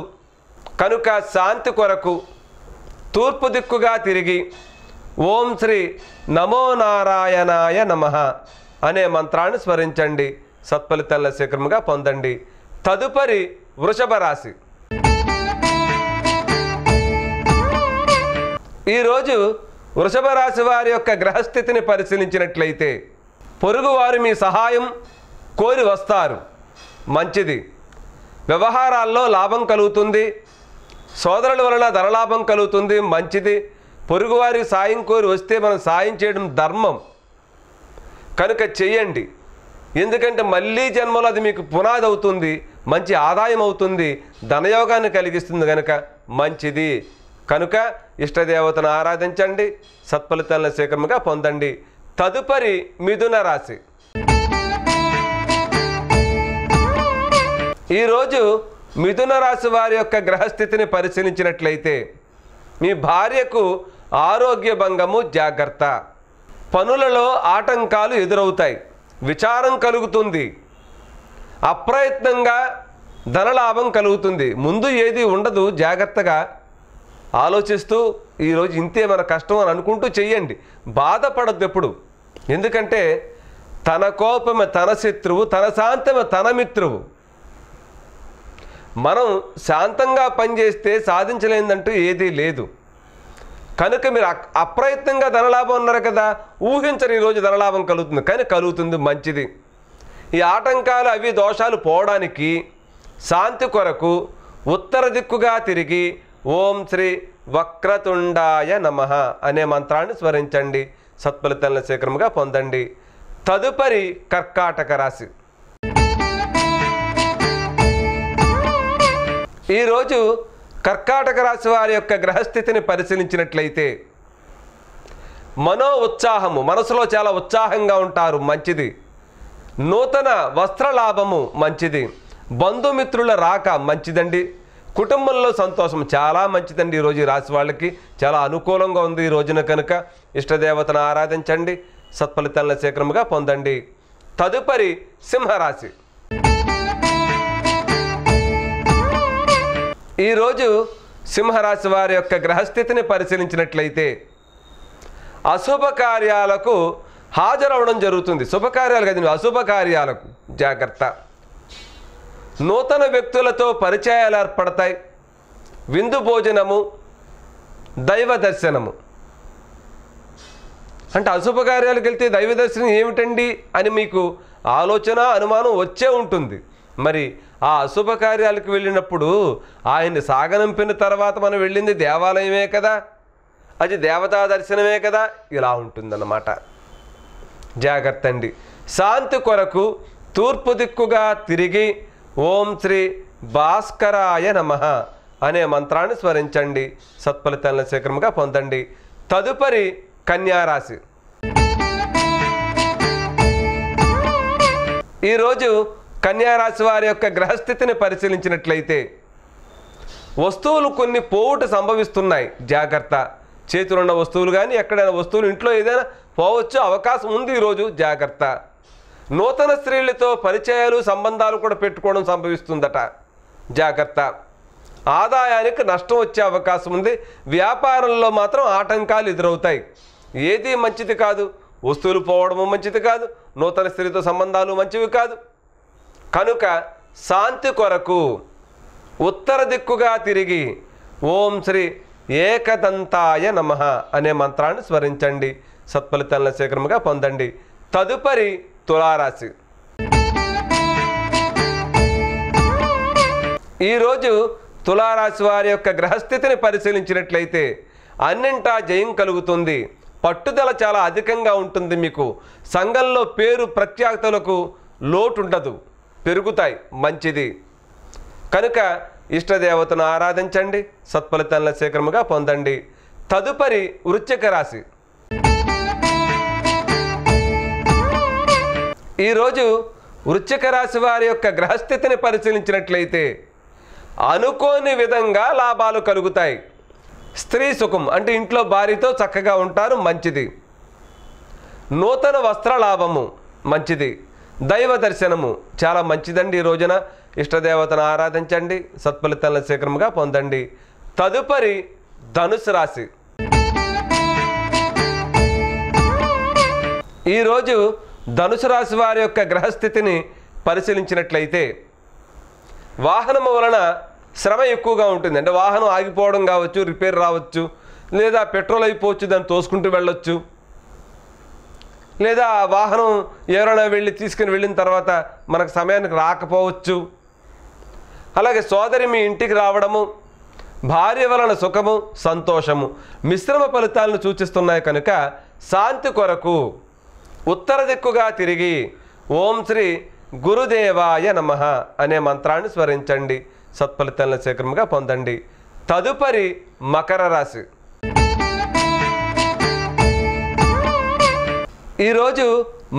కనుక శాంతి కొరకు తూర్పు దిక్కుగా తిరిగి ఓం శ్రీ నమో నారాయణాయ నమః అనే మంత్రాన్ని స్మరించండి, సత్ఫలితాల శీఘ్రముగా పొందండి. తదుపరి వృషభ రాశి. ఈరోజు వృషభ రాశి వారి యొక్క గ్రహస్థితిని పరిశీలించినట్లయితే పొరుగువారు మీ సహాయం కోరి వస్తారు, మంచిది. వ్యవహారాల్లో లాభం కలుగుతుంది. సోదరుల వలన ధనలాభం కలుగుతుంది, మంచిది. పొరుగువారికి సాయం కోరి వస్తే మనం సాయం చేయడం ధర్మం కనుక చెయ్యండి. ఎందుకంటే మళ్ళీ జన్మలో అది మీకు పునాది అవుతుంది, మంచి ఆదాయం అవుతుంది, ధనయోగాన్ని కలిగిస్తుంది కనుక మంచిది. కనుక ఇష్టదేవతను ఆరాధించండి, సత్ఫలితాలను శీఘ్రముగా పొందండి. తదుపరి మిథున రాశి. ఈరోజు మిథున రాశి వారి యొక్క గ్రహస్థితిని పరిశీలించినట్లయితే మీ భార్యకు ఆరోగ్య భంగము, జాగ్రత్త. పనులలో ఆటంకాలు ఎదురవుతాయి, విచారం కలుగుతుంది. అప్రయత్నంగా ధనలాభం కలుగుతుంది. ముందు ఏది ఉండదు, జాగ్రత్తగా ఆలోచిస్తూ ఈరోజు ఇంతే మన కష్టం అని అనుకుంటూ చెయ్యండి. బాధపడద్దు ఎప్పుడు. ఎందుకంటే తన కోపమే తన శత్రువు, తన శాంతమే తన మిత్రువు. మనం శాంతంగా పనిచేస్తే సాధించలేదంటూ ఏదీ లేదు. కనుక మీరు అప్రయత్నంగా ధనలాభం ఉన్నారు కదా, ఊహించరు ఈరోజు ధనలాభం కలుగుతుంది, కానీ కలుగుతుంది, మంచిది. ఈ ఆటంకాలు అవి దోషాలు పోవడానికి శాంతి కొరకు ఉత్తర దిక్కుగా తిరిగి ఓం శ్రీ వక్రతుండాయ నమః అనే మంత్రాన్ని స్మరించండి, సత్ఫలితాలను శీఘ్రముగా పొందండి. తదుపరి కర్కాటక రాశి. ఈరోజు కర్కాటక రాశి వారి యొక్క గ్రహస్థితిని పరిశీలించినట్లయితే మనో ఉత్సాహము, మనసులో చాలా ఉత్సాహంగా ఉంటారు, మంచిది. నూతన వస్త్రలాభము, మంచిది. బంధుమిత్రుల రాక, మంచిదండి. కుటుంబంలో సంతోషం, చాలా మంచిదండి. ఈరోజు ఈ రాశి వాళ్ళకి చాలా అనుకూలంగా ఉంది ఈ రోజున. కనుక ఇష్టదేవతను ఆరాధించండి, సత్ఫలితాలను శీఘ్రముగా పొందండి. తదుపరి సింహరాశి. ఈరోజు సింహరాశి వారి యొక్క గ్రహస్థితిని పరిశీలించినట్లయితే అశుభ కార్యాలకు హాజరవడం జరుగుతుంది. శుభకార్యాలు కదా, అశుభ కార్యాలకు జాగ్రత్త. నూతన వ్యక్తులతో పరిచయాలు ఏర్పడతాయి. విందు భోజనము, దైవ దర్శనము. అంటే అశుభకార్యాలకు వెళ్తే దైవ దర్శనం ఏమిటండి అని మీకు ఆలోచన, అనుమానం వచ్చే ఉంటుంది. మరి ఆ అశుభ కార్యాలకు వెళ్ళినప్పుడు ఆయన్ని సాగనంపిన తర్వాత మనం వెళ్ళింది దేవాలయమే కదా, అది దేవతా దర్శనమే కదా, ఇలా ఉంటుందన్నమాట. జాగ్రత్త అండి. శాంతి కొరకు తూర్పు దిక్కుగా తిరిగి ఓం శ్రీ భాస్కరాయ నమః అనే మంత్రాన్ని స్మరించండి. సత్ఫలితాలను శీఘ్రంగా పొందండి. తదుపరి కన్యారాశి. ఈరోజు కన్యారాశి వారి యొక్క గ్రహస్థితిని పరిశీలించినట్లయితే వస్తువులు కొన్ని పోవుట సంభవిస్తున్నాయి. జాగ్రత్త. చేతులున్న వస్తువులు కానీ ఎక్కడైనా వస్తువులు ఇంట్లో ఏదైనా పోవచ్చు, అవకాశం ఉంది ఈరోజు. జాగ్రత్త. నూతన స్త్రీలతో పరిచయాలు సంబంధాలు కూడా పెట్టుకోవడం సంభవిస్తుందట. జాగ్రత్త. ఆదాయానికి నష్టం వచ్చే అవకాశం ఉంది. వ్యాపారంలో మాత్రం ఆటంకాలు ఎదురవుతాయి. ఏది మంచిది కాదు. వస్తువులు పోవడము మంచిది కాదు, నూతన స్త్రీతో సంబంధాలు మంచివి కాదు. కనుక శాంతి కొరకు ఉత్తర దిక్కుగా తిరిగి ఓం శ్రీ ఏకదంతాయ నమః అనే మంత్రాన్ని స్మరించండి. సత్ఫలితాలను శీఘ్రంగా పొందండి. తదుపరి తులారాశి. ఈరోజు తులారాశి వారి యొక్క గ్రహస్థితిని పరిశీలించినట్లయితే అన్నింటా జయం కలుగుతుంది. పట్టుదల చాలా అధికంగా ఉంటుంది. మీకు సంఘంలో పేరు ప్రఖ్యాతులకు లోటు ఉండదు, పెరుగుతాయి. మంచిది. కనుక ఇష్టదేవతను ఆరాధించండి. సత్ఫలితాలను శీఘ్రముగా పొందండి. తదుపరి వృశ్చిక రాశి. ఈరోజు వృశ్చిక రాశి వారి యొక్క గ్రహస్థితిని పరిశీలించినట్లయితే అనుకోని విధంగా లాభాలు కలుగుతాయి. స్త్రీ సుఖం అంటే ఇంట్లో భార్యతో చక్కగా ఉంటారు. మంచిది. నూతన వస్త్ర లాభము మంచిది. దైవ దర్శనము చాలా మంచిదండి. ఈ రోజున ఇష్టదేవతను ఆరాధించండి. సత్ఫలితాలను శీఘ్రంగా పొందండి. తదుపరి ధనుసు రాశి. ఈరోజు ధనుసు రాశి వారి యొక్క గ్రహస్థితిని పరిశీలించినట్లయితే వాహనము వలన శ్రమ ఎక్కువగా ఉంటుంది. అంటే వాహనం ఆగిపోవడం కావచ్చు, రిపేర్ రావచ్చు, లేదా పెట్రోల్ అయిపోవచ్చు, దాన్ని తోసుకుంటూ వెళ్ళొచ్చు, లేదా ఆ వాహనం ఎవరైనా తీసుకుని వెళ్ళిన తర్వాత మనకు సమయానికి రాకపోవచ్చు. అలాగే సోదరి మీ ఇంటికి రావడము, భార్య వలన సుఖము సంతోషము మిశ్రమ ఫలితాలను సూచిస్తున్నాయి. కనుక శాంతి కొరకు ఉత్తర దిక్కుగా తిరిగి ఓం శ్రీ గురుదేవాయ నమః అనే మంత్రాన్ని స్మరించండి. సత్ఫలితాలను శీఘ్రంగా పొందండి. తదుపరి మకర రాశి. ఈరోజు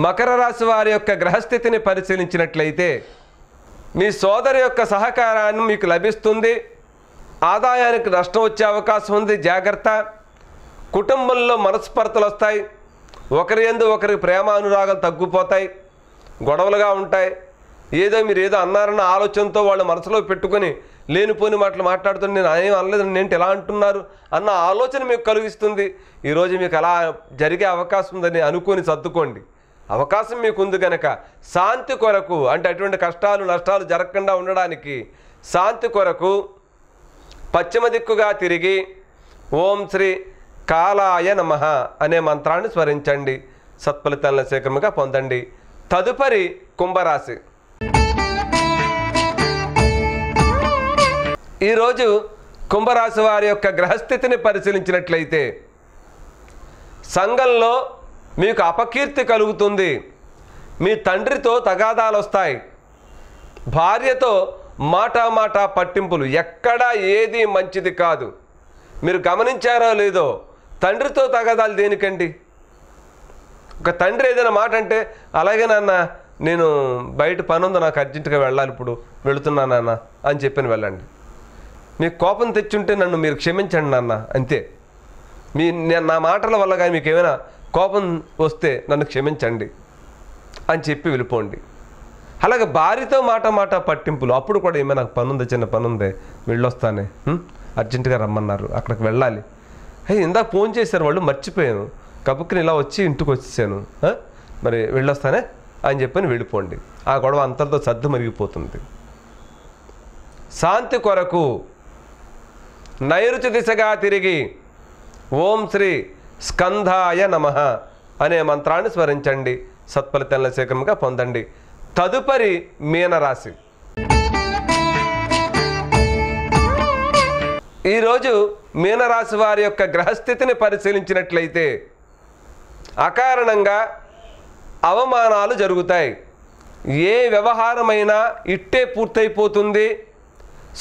మకర రాశి వారి యొక్క గ్రహస్థితిని పరిశీలించినట్లయితే మీ సోదరి యొక్క సహకారాన్ని మీకు లభిస్తుంది. ఆదాయానికి నష్టం వచ్చే అవకాశం ఉంది. జాగ్రత్త. కుటుంబంలో మనస్పర్ధలు వస్తాయి. ఒకరి యందు ఒకరికి ప్రేమానురాగాలు తగ్గిపోతాయి, గొడవలుగా ఉంటాయి. మీరు ఏదో అన్నారన్న ఆలోచనతో వాళ్ళు మనసులో పెట్టుకొని లేనిపోని మాటలు మాట్లాడుతుంటే నేను ఏం అనలేదు, నేను ఎలా అంటున్నారు అన్న ఆలోచన మీకు కలిగిస్తుంది. ఈరోజు మీకు అలా జరిగే అవకాశం ఉందని అనుకొని సర్దుకోండి. అవకాశం మీకు ఉంది కనుక శాంతి కొరకు, అంటే అటువంటి కష్టాలు నష్టాలు జరగకుండా ఉండడానికి శాంతి కొరకు పశ్చిమ దిక్కుగా తిరిగి ఓం శ్రీ కాలాయ నమః అనే మంత్రాన్ని స్మరించండి. సత్ఫలితాలను శీఘ్రంగా పొందండి. తదుపరి కుంభరాశి. ఈరోజు కుంభరాశి వారి యొక్క గ్రహస్థితిని పరిశీలించినట్లయితే సంఘంలో మీకు అపకీర్తి కలుగుతుంది. మీ తండ్రితో తగాదాలు వస్తాయి. భార్యతో మాట పట్టింపులు, ఎక్కడా ఏది మంచిది కాదు. మీరు గమనించారో లేదో, తండ్రితో తగాదాలు దేనికండి? ఒక తండ్రి ఏదైనా మాట అంటే అలాగే నాన్న నేను బయట పని ఉందో నాకు అర్జెంటుగా వెళ్ళాలి, ఇప్పుడు వెళుతున్నాను నాన్న అని చెప్పని వెళ్ళండి. మీకు కోపం తెచ్చుంటే నన్ను మీరు క్షమించండి నాన్న, అంతే. నా మాటల వల్ల కానీ మీకు ఏమైనా కోపం వస్తే నన్ను క్షమించండి అని చెప్పి వెళ్ళిపోండి. అలాగే భార్యతో మాట పట్టింపులు, అప్పుడు కూడా ఏమైనా నాకు పని ఉందా, చిన్న పని ఉందే, వెళ్ళొస్తానే, అర్జెంటుగా రమ్మన్నారు, అక్కడికి వెళ్ళాలి. ఇందాక ఫోన్ చేశారు వాళ్ళు, మర్చిపోయాను, కబుక్కుని ఇలా వచ్చి ఇంటికి వచ్చేసాను, మరి వెళ్ళొస్తానే అని చెప్పని వెళ్ళిపోండి. ఆ గొడవ అంతటితో సర్దు మరిగిపోతుంది. శాంతి కొరకు నైరుతి దిశగా తిరిగి ఓం శ్రీ స్కంధాయ నమః అనే మంత్రాన్ని స్మరించండి. సత్ఫలితాలను శీఘ్రంగా పొందండి. తదుపరి మీనరాశి. ఈరోజు మీనరాశి వారి యొక్క గ్రహస్థితిని పరిశీలించినట్లయితే అకారణంగా అవమానాలు జరుగుతాయి. ఏ వ్యవహారమైనా ఇట్టే పూర్తయిపోతుంది.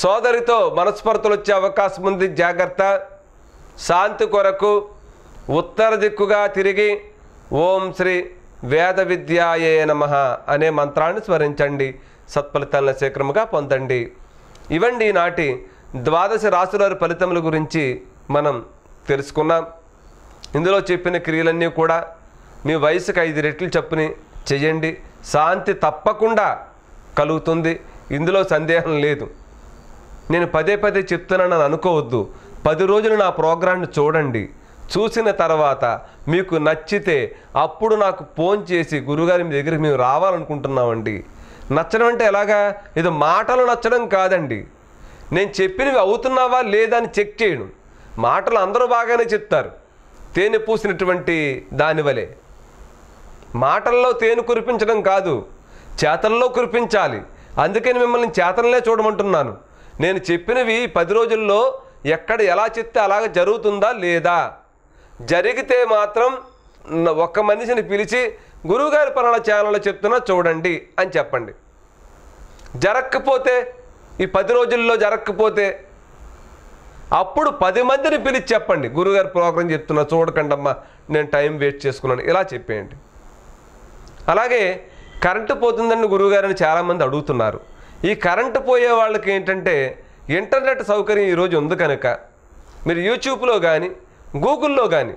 సోదరితో మనస్పర్ధలు వచ్చే అవకాశం ఉంది, జాగ్రత్త. శాంతి కొరకు ఉత్తర దిక్కుగా తిరిగి ఓం శ్రీ వేద విద్యాయే నమః అనే మంత్రాన్ని స్మరించండి. సత్ఫలితాలను శీఘ్రముగా పొందండి. ఇవండి నాటి ద్వాదశ రాశుల ఫలితముల గురించి మనం తెలుసుకున్నాం. ఇందులో చెప్పిన క్రియలన్నీ కూడా మీ వయసుకు 5 రెట్లు చప్పుని చెయ్యండి. శాంతి తప్పకుండా కలుగుతుంది. ఇందులో సందేహం లేదు. నేను పదే పదే చెప్తున్నానని అనుకోవద్దు. 10 రోజులు నా ప్రోగ్రాంని చూడండి. చూసిన తర్వాత మీకు నచ్చితే అప్పుడు నాకు ఫోన్ చేసి గురుగారి మీ దగ్గరికి మేము రావాలనుకుంటున్నామండి. నచ్చడం అంటే ఎలాగా? ఇది మాటలు నచ్చడం కాదండి. నేను చెప్పినవి అవుతున్నావా లేదా అని చెక్ చేయడం. మాటలు అందరూ బాగానే చెప్తారు, తేనె పూసినటువంటి దానివలే. మాటల్లో తేనె కురిపించడం కాదు, చేతల్లో కురిపించాలి. అందుకని మిమ్మల్ని చేతలనే చూడమంటున్నాను. నేను చెప్పినవి 10 రోజుల్లో ఎక్కడ ఎలా చెప్తే అలాగ జరుగుతుందా లేదా? జరిగితే మాత్రం ఒక్క మనిషిని పిలిచి గురువుగారి పలానా ఛానల్లో చెప్తున్నా చూడండి అని చెప్పండి. జరగకపోతే, ఈ 10 రోజుల్లో జరగకపోతే అప్పుడు 10 మందిని పిలిచి చెప్పండి, గురువుగారి ప్రోగ్రాం చెప్తున్నా చూడకండమ్మా, నేను టైం వేస్ట్ చేసుకున్నాను, ఇలా చెప్పేయండి. అలాగే కరెంటు పోతుందని గురువుగారిని చాలామంది అడుగుతున్నారు. ఈ కరెంటు పోయే వాళ్ళకి ఏంటంటే ఇంటర్నెట్ సౌకర్యం ఈరోజు ఉంది కనుక మీరు యూట్యూబ్లో కానీ గూగుల్లో కానీ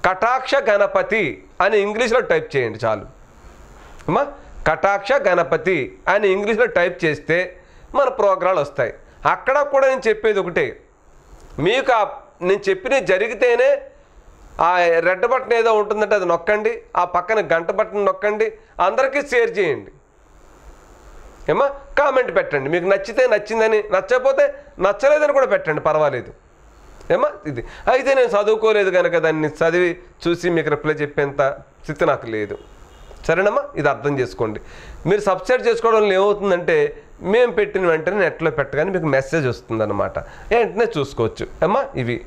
కటాక్ష గణపతి అని ఇంగ్లీష్లో టైప్ చేయండి చాలు అమ్మా. కటాక్ష గణపతి అని ఇంగ్లీష్లో టైప్ చేస్తే మన ప్రోగ్రాలు వస్తాయి. అక్కడ కూడా నేను చెప్పేది ఒకటే, మీకు నేను చెప్పినవి జరిగితేనే ఆ రెడ్ బటన్ ఏదో ఉంటుందంటే అది నొక్కండి, ఆ పక్కన గంట బటన్ నొక్కండి, అందరికీ షేర్ చేయండి ఏమా. కామెంట్ పెట్టండి, మీకు నచ్చితే నచ్చిందని, నచ్చకపోతే నచ్చలేదని కూడా పెట్టండి, పర్వాలేదు ఏమా. ఇది అయితే నేను చదువుకోలేదు కనుక దాన్ని చదివి చూసి మీకు రిప్లై చెప్పేంత స్థితి నాకు లేదు, సరేనమ్మా. ఇది అర్థం చేసుకోండి. మీరు సబ్స్క్రైబ్ చేసుకోవడంలో ఏమవుతుందంటే మేము పెట్టిన వెంటనే నెట్లో పెట్టగానే మీకు మెసేజ్ వస్తుందన్నమాట, వెంటనే చూసుకోవచ్చు అమ్మా. ఇవి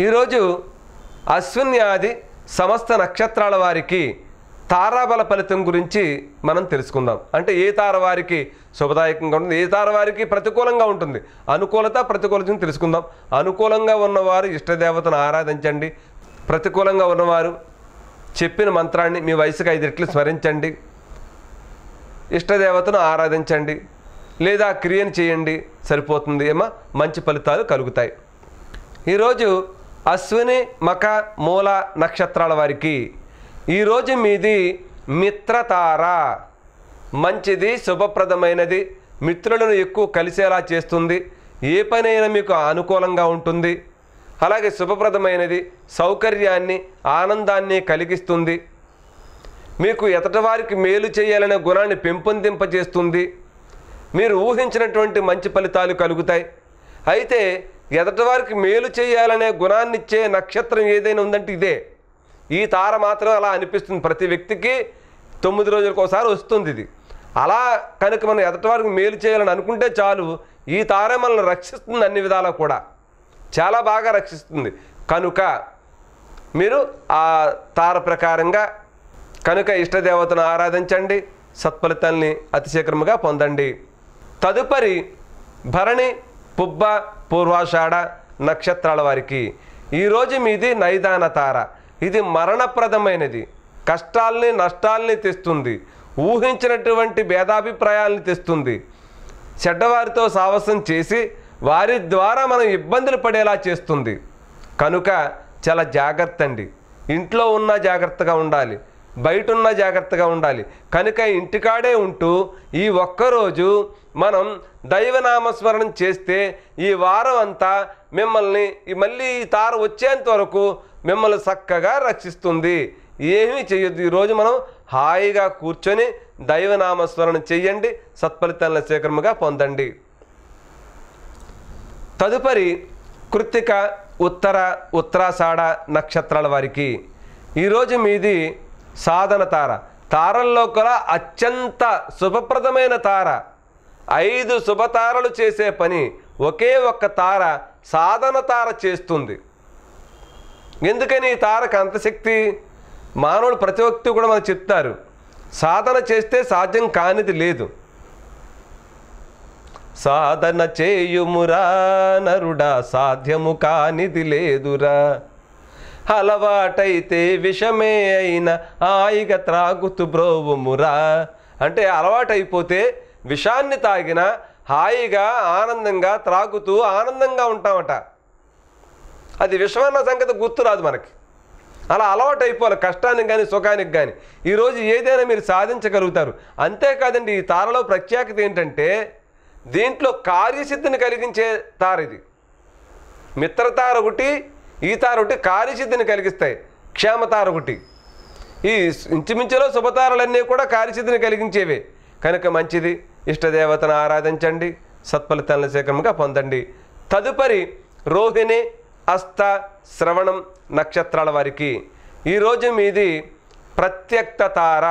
ఈరోజు అశ్విని ఆది సమస్త నక్షత్రాల వారికి తారాబల ఫలితం గురించి మనం తెలుసుకుందాం. అంటే ఏ తార వారికి శుభదాయకంగా ఉంటుంది, ఏ తార వారికి ప్రతికూలంగా ఉంటుంది, అనుకూలత ప్రతికూలత తెలుసుకుందాం. అనుకూలంగా ఉన్నవారు ఇష్టదేవతను ఆరాధించండి. ప్రతికూలంగా ఉన్నవారు చెప్పిన మంత్రాన్ని మీ వయసుకు 5 రెట్లు స్మరించండి, ఇష్టదేవతను ఆరాధించండి, లేదా క్రియను చేయండి, సరిపోతుంది ఏమో, మంచి ఫలితాలు కలుగుతాయి. ఈరోజు అశ్విని మఖ మూల నక్షత్రాల వారికి ఈరోజు మీది మిత్రతార. మంచిది, శుభప్రదమైనది, మిత్రులను ఎక్కువ కలిసేలా చేస్తుంది, ఏ పనైనా మీకు అనుకూలంగా ఉంటుంది. అలాగే శుభప్రదమైనది, సౌకర్యాన్ని ఆనందాన్ని కలిగిస్తుంది, మీకు ఎతటివారికి మేలు చేయాలనే గుణాన్ని పెంపొందింపజేస్తుంది. మీరు ఊహించినటువంటి మంచి ఫలితాలు కలుగుతాయి. అయితే ఎదటివారికి మేలు చేయాలనే గుణాన్ని ఇచ్చే నక్షత్రం ఏదైనా ఉందంటే ఇదే. ఈ తార మాత్రం అలా అనిపిస్తుంది, ప్రతి వ్యక్తికి 9 రోజులకు ఒకసారి వస్తుంది ఇది. అలా కనుక మనం ఎదటివారికి మేలు చేయాలని అనుకుంటే చాలు, ఈ తార మనల్ని రక్షిస్తుంది, అన్ని విధాలా కూడా చాలా బాగా రక్షిస్తుంది. కనుక మీరు ఆ తార ప్రకారంగా కనుక ఇష్టదేవతను ఆరాధించండి, సత్ఫలితాల్ని అతిశీఘ్రముగా పొందండి. తదుపరి భరణి పుబ్బ పూర్వాషాఢ నక్షత్రాల వారికి ఈరోజు మీది నైదాన తార. ఇది మరణప్రదమైనది, కష్టాల్ని నష్టాల్ని తెస్తుంది, ఊహించినటువంటి భేదాభిప్రాయాలను తెస్తుంది, చెడ్డవారితో సావాసం చేసి వారి ద్వారా మనం ఇబ్బందులు పడేలా చేస్తుంది. కనుక చాలా జాగ్రత్త అండి. ఇంట్లో ఉన్న జాగ్రత్తగా ఉండాలి, బయట ఉన్న జాగ్రత్తగా ఉండాలి. కనుక ఇంటికాడే ఉంటూ ఈ ఒక్కరోజు మనం దైవనామస్మరణం చేస్తే ఈ వారం అంతా మిమ్మల్ని మళ్ళీ ఈ తార వచ్చేంత వరకు మిమ్మల్ని చక్కగా రక్షిస్తుంది. ఏమీ చేయొద్దు. ఈరోజు మనం హాయిగా కూర్చొని దైవనామస్మరణం చెయ్యండి, సత్ఫలితాలను శీఘ్రముగా పొందండి. తదుపరి కృత్తిక ఉత్తరాషాఢ నక్షత్రాల వారికి ఈరోజు మీది సాధన తార. తారల్లో కూడా అత్యంత శుభప్రదమైన తార. 5 శుభతారలు చేసే పని ఒకే ఒక్క తార సాధన తార చేస్తుంది. ఎందుకని ఈ తారకు అంత శక్తి? మానవుడు ప్రతి ఒక్కటి కూడా మనకు చెప్తారు, సాధన చేస్తే సాధ్యం కానిది లేదు. సాధన చేయుమురా నరుడా, సాధ్యము కానిది లేదురా. అలవాటైతే విషమే అయినా హాయిగా త్రాగుతూ బ్రోవుమురా. అంటే అలవాటైపోతే విషాన్ని తాగినా హాయిగా ఆనందంగా త్రాగుతూ ఆనందంగా ఉంటామట. అది విషమన్న సంగతి గుర్తురాదు మనకి. అలా అలవాటు అయిపోవాలి కష్టానికి కానీ సుఖానికి కానీ. ఈరోజు ఏదైనా మీరు సాధించగలుగుతారు. అంతేకాదండి, ఈ తారలో ప్రత్యేకత ఏంటంటే దీంట్లో కార్యసిద్ధిని కలిగించే తార ఇది. మిత్రతార ఒకటి, ఈ తార ఒకటి కార్యసిద్ధిని కలిగిస్తాయి. క్షేమతార ఒకటి. ఈ ఇంచుమించులో శుభతారలన్నీ కూడా కార్యసిద్ధిని కలిగించేవే కనుక మంచిది. ఇష్టదేవతను ఆరాధించండి, సత్ఫలితాలను శీఘ్రంగా పొందండి. తదుపరి రోహిణి, హస్త, శ్రవణం నక్షత్రాల వారికి ఈరోజు మీది ప్రత్యక్త తార.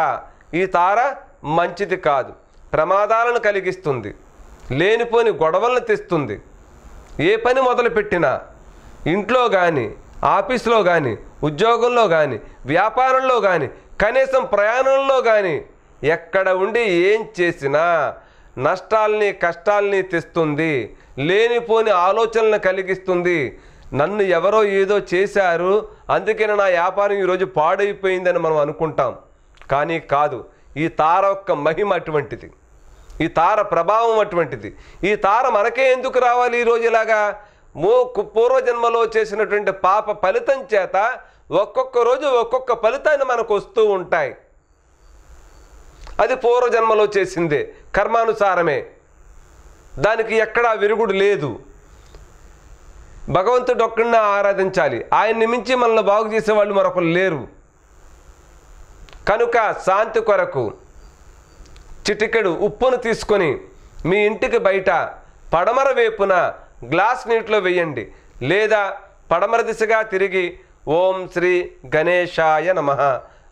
ఈ తార మంచిది కాదు, ప్రమాదాలను కలిగిస్తుంది, లేనిపోని గొడవలను తెస్తుంది. ఏ పని మొదలుపెట్టినా ఇంట్లో కానీ, ఆఫీసులో కానీ, ఉద్యోగంలో కానీ, వ్యాపారంలో కానీ, కనీసం ప్రయాణంలో కానీ ఎక్కడ ఉండి ఏం చేసినా నష్టాల్ని కష్టాల్ని తెస్తుంది, లేనిపోని ఆలోచనలను కలిగిస్తుంది. నన్ను ఎవరో ఏదో చేశారు అందుకని నా వ్యాపారం ఈరోజు పాడైపోయిందని మనం అనుకుంటాం, కానీ కాదు. ఈ తార యొక్క మహిమ అటువంటిది, ఈ తార ప్రభావం అటువంటిది. ఈ తార మనకే ఎందుకు రావాలి ఈరోజు ఇలాగా? పూర్వజన్మలో చేసినటువంటి పాప ఫలితం చేత ఒక్కొక్క రోజు ఒక్కొక్క ఫలితాన్ని మనకు వస్తూ ఉంటాయి. అది పూర్వజన్మలో చేసిందే, కర్మానుసారమే, దానికి ఎక్కడా విరుగుడు లేదు. భగవంతుడు ఒక్కడిని ఆరాధించాలి, ఆయన్ని మించి మనల్ని బాగు చేసేవాళ్ళు మరొకరు లేరు. కనుక శాంతి కొరకు చిటికెడు ఉప్పును తీసుకొని మీ ఇంటికి బయట పడమర వైపున గ్లాస్ నీటిలో వేయండి, లేదా పడమర దిశగా తిరిగి ఓం శ్రీ గణేశాయ నమః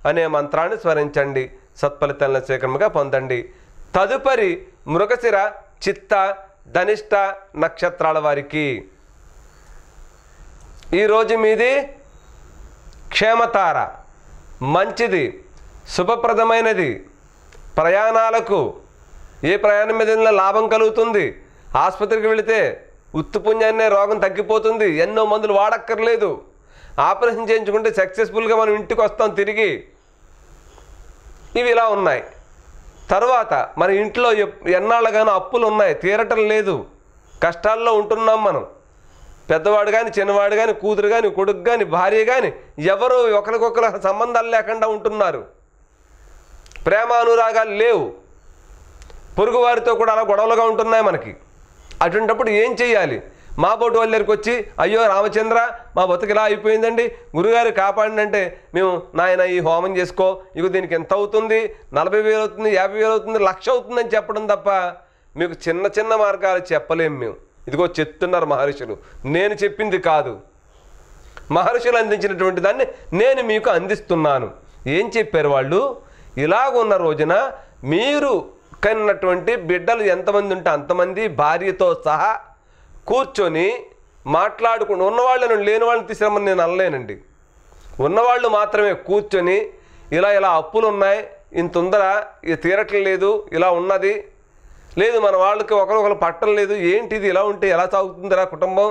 అనే మంత్రాన్ని స్మరించండి. సత్ఫలితాలను శీఘ్రంగా పొందండి. తదుపరి మృగశిర, చిత్త, ధనిష్ట నక్షత్రాల వారికి ఈరోజు మీది క్షేమతార. మంచిది, శుభప్రదమైనది. ప్రయాణాలకు ఏ ప్రయాణం మీద లాభం కలుగుతుంది. ఆసుపత్రికి వెళితే ఉత్తుపుణ్యాన్నే రోగం తగ్గిపోతుంది, ఎన్నో మందులు వాడక్కర్లేదు. ఆపరేషన్ చేయించుకుంటే సక్సెస్ఫుల్గా మనం ఇంటికి వస్తాం తిరిగి. ఇవి ఇలా ఉన్నాయి. తర్వాత మన ఇంట్లో ఎన్నాళ్ళగానో అప్పులు ఉన్నాయి, తీరటం లేదు, కష్టాల్లో ఉంటున్నాం మనం. పెద్దవాడు కానీ, చిన్నవాడు కానీ, కూతురు కానీ, కొడుకు కానీ, భార్య కానీ ఎవరు ఒకరికొకరు సంబంధాలు లేకుండా ఉంటున్నారు. ప్రేమ అనురాగాలు లేవు. పొరుగువారితో కూడా అలా గొడవలుగా ఉంటున్నాయి మనకి. అటువంటిప్పుడు ఏం చేయాలి? మా బోటు వాళ్ళ దగ్గరికి వచ్చి అయ్యో రామచంద్ర మా బతుకు ఇలా అయిపోయిందండి, గురుగారు కాపాడండి అంటే మేము నాయన ఈ హోమం చేసుకో, ఇక దీనికి ఎంత అవుతుంది, 40,000 అవుతుంది, 50,000 అవుతుంది, 1,00,000 అవుతుందని చెప్పడం తప్ప మీకు చిన్న చిన్న మార్గాలు చెప్పలేము మేము. ఇదిగో చెప్తున్నారు మహర్షులు, నేను చెప్పింది కాదు. మహర్షులు అందించినటువంటి దాన్ని నేను మీకు అందిస్తున్నాను. ఏం చెప్పారు వాళ్ళు? ఇలాగున్న రోజున మీరు కన్నటువంటి బిడ్డలు ఎంతమంది ఉంటే అంతమంది భార్యతో సహా కూర్చొని మాట్లాడుకుని, ఉన్నవాళ్ళను లేని వాళ్ళని తీసిరమ్మని నేను అనలేనండి. ఉన్నవాళ్ళు మాత్రమే కూర్చొని ఇలా ఇలా అప్పులు ఉన్నాయి, ఇంత ఉందరా, ఇది తీరట్లేదు, ఇలా ఉన్నది లేదు, మన వాళ్ళకి ఒకరొకరు పట్టం లేదు, ఏంటిది ఇలా ఉంటే ఎలా సాగుతుందిరా కుటుంబం,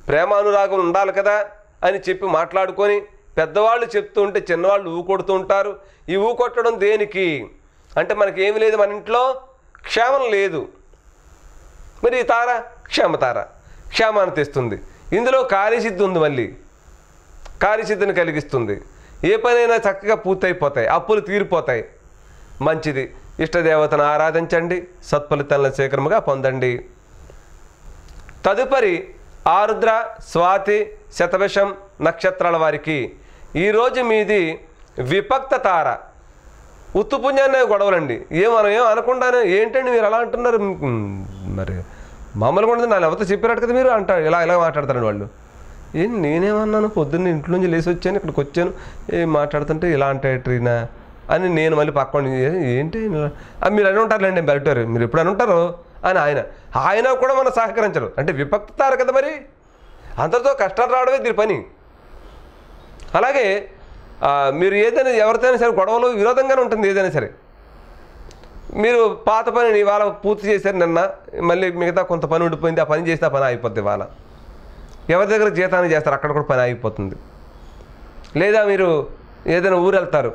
ప్రేమానురాగం ఉండాలి కదా అని చెప్పి మాట్లాడుకొని, పెద్దవాళ్ళు చెప్తూ ఉంటే చిన్నవాళ్ళు ఊకొడుతూ ఉంటారు. ఈ ఊకొట్టడం దేనికి అంటే మనకేమి లేదు, మన ఇంట్లో క్షేమం లేదు. మరి ఈ తార క్షేమతార, క్షేమాన్ని తెస్తుంది. ఇందులో కార్యసిద్ధి ఉంది, మళ్ళీ కార్యసిద్ధిని కలిగిస్తుంది. ఏ పనైనా చక్కగా పూర్తయిపోతాయి, అప్పులు తీరిపోతాయి. మంచిది. ఇష్టదేవతను ఆరాధించండి, సత్ఫలితాలను శీఘ్రముగా పొందండి. తదుపరి ఆరుద్ర, స్వాతి, శతభిషం నక్షత్రాల వారికి ఈరోజు మీది విభక్త తార. ఉత్తుపుణ్యాన్ని గొడవలండి. మనం ఏం అనకుండానే ఏంటండి మీరు అలా అంటున్నారు, మరి మామూలుగా ఉండదు, నా ఎవరితో చెప్పినట్టు కదా మీరు అంటారు, ఇలా ఇలా మాట్లాడతారండి వాళ్ళు. ఏం నేనేమన్నాను, పొద్దున్న ఇంట్లో నుంచి లేచి వచ్చాను, ఇక్కడికి వచ్చాను, ఏం మాట్లాడుతుంటే ఇలా అంటాయినా అని నేను మళ్ళీ పక్కన ఏంటి మీరు అని ఉంటారులేండి బయటారు, మీరు ఎప్పుడు అని ఉంటారు అని ఆయన కూడా మనం సహకరించరు. అంటే విభక్తారు కదా, మరి అందరితో కష్టాలు రావడమే దీని పని. అలాగే మీరు ఏదైనా ఎవరితోనైనా సరే గొడవలు విరోధంగానే ఉంటుంది. ఏదైనా సరే మీరు పాత పనిని ఇవాళ పూర్తి చేశారు, నిన్న మళ్ళీ మిగతా కొంత పని ఉండిపోయింది, ఆ పని చేస్తే ఆ పని అయిపోద్ది. ఇవాళ ఎవరి దగ్గర జీతాన్ని చేస్తారు, అక్కడ కూడా పని అయిపోతుంది. లేదా మీరు ఏదైనా ఊరు వెళ్తారు,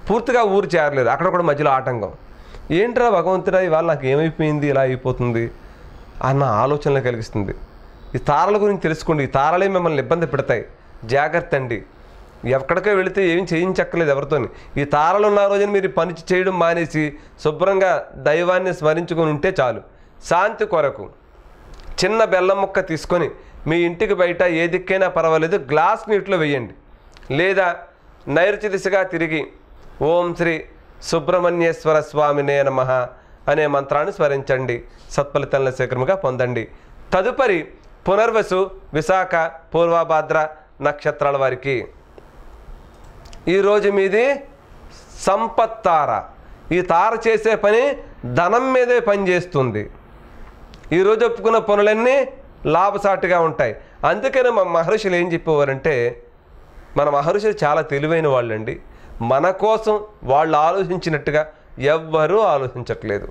పూర్తిగా ఊరు చేరలేరు, అక్కడ కూడా మధ్యలో ఆటంకం. ఏంట్రా భగవంతుడా ఇవాళ నాకు ఏమైపోయింది, ఇలా అయిపోతుంది అన్న ఆలోచనలు కలిగిస్తుంది. ఈ తారల గురించి తెలుసుకోండి. ఈ తారలే మిమ్మల్ని ఇబ్బంది పెడతాయి, జాగ్రత్త అండి. ఎక్కడికో వెళితే ఏం చేయించక్కర్లేదు ఎవరితోని. ఈ తారలు ఉన్న రోజున మీరు పని చేయడం మానేసి శుభ్రంగా దైవాన్ని స్మరించుకొని ఉంటే చాలు. శాంతి కొరకు చిన్న బెల్లం ముక్క తీసుకొని మీ ఇంటికి బయట ఏ దిక్కైనా పర్వాలేదు గ్లాస్ నీటిలో వేయండి. లేదా నైరుతి దిశగా తిరిగి ఓం శ్రీ సుబ్రహ్మణ్యేశ్వర స్వామినే నమః అనే మంత్రాన్ని స్మరించండి. సత్ఫలితాలను శీఘ్రముగా పొందండి. తదుపరి పునర్వసు, విశాఖ, పూర్వభాద్ర నక్షత్రాల వారికి ఈరోజు మీది సంపత్తార. ఈ తార చేసే పని ధనం మీదే పనిచేస్తుంది. ఈరోజు ఒప్పుకున్న పనులన్నీ లాభసాటిగా ఉంటాయి. అందుకని మా మహర్షులు ఏం చెప్పేవారంటే, మన మహర్షులు చాలా తెలివైన వాళ్ళండి. మన కోసం వాళ్ళు ఆలోచించినట్టుగా ఎవ్వరూ ఆలోచించట్లేదు.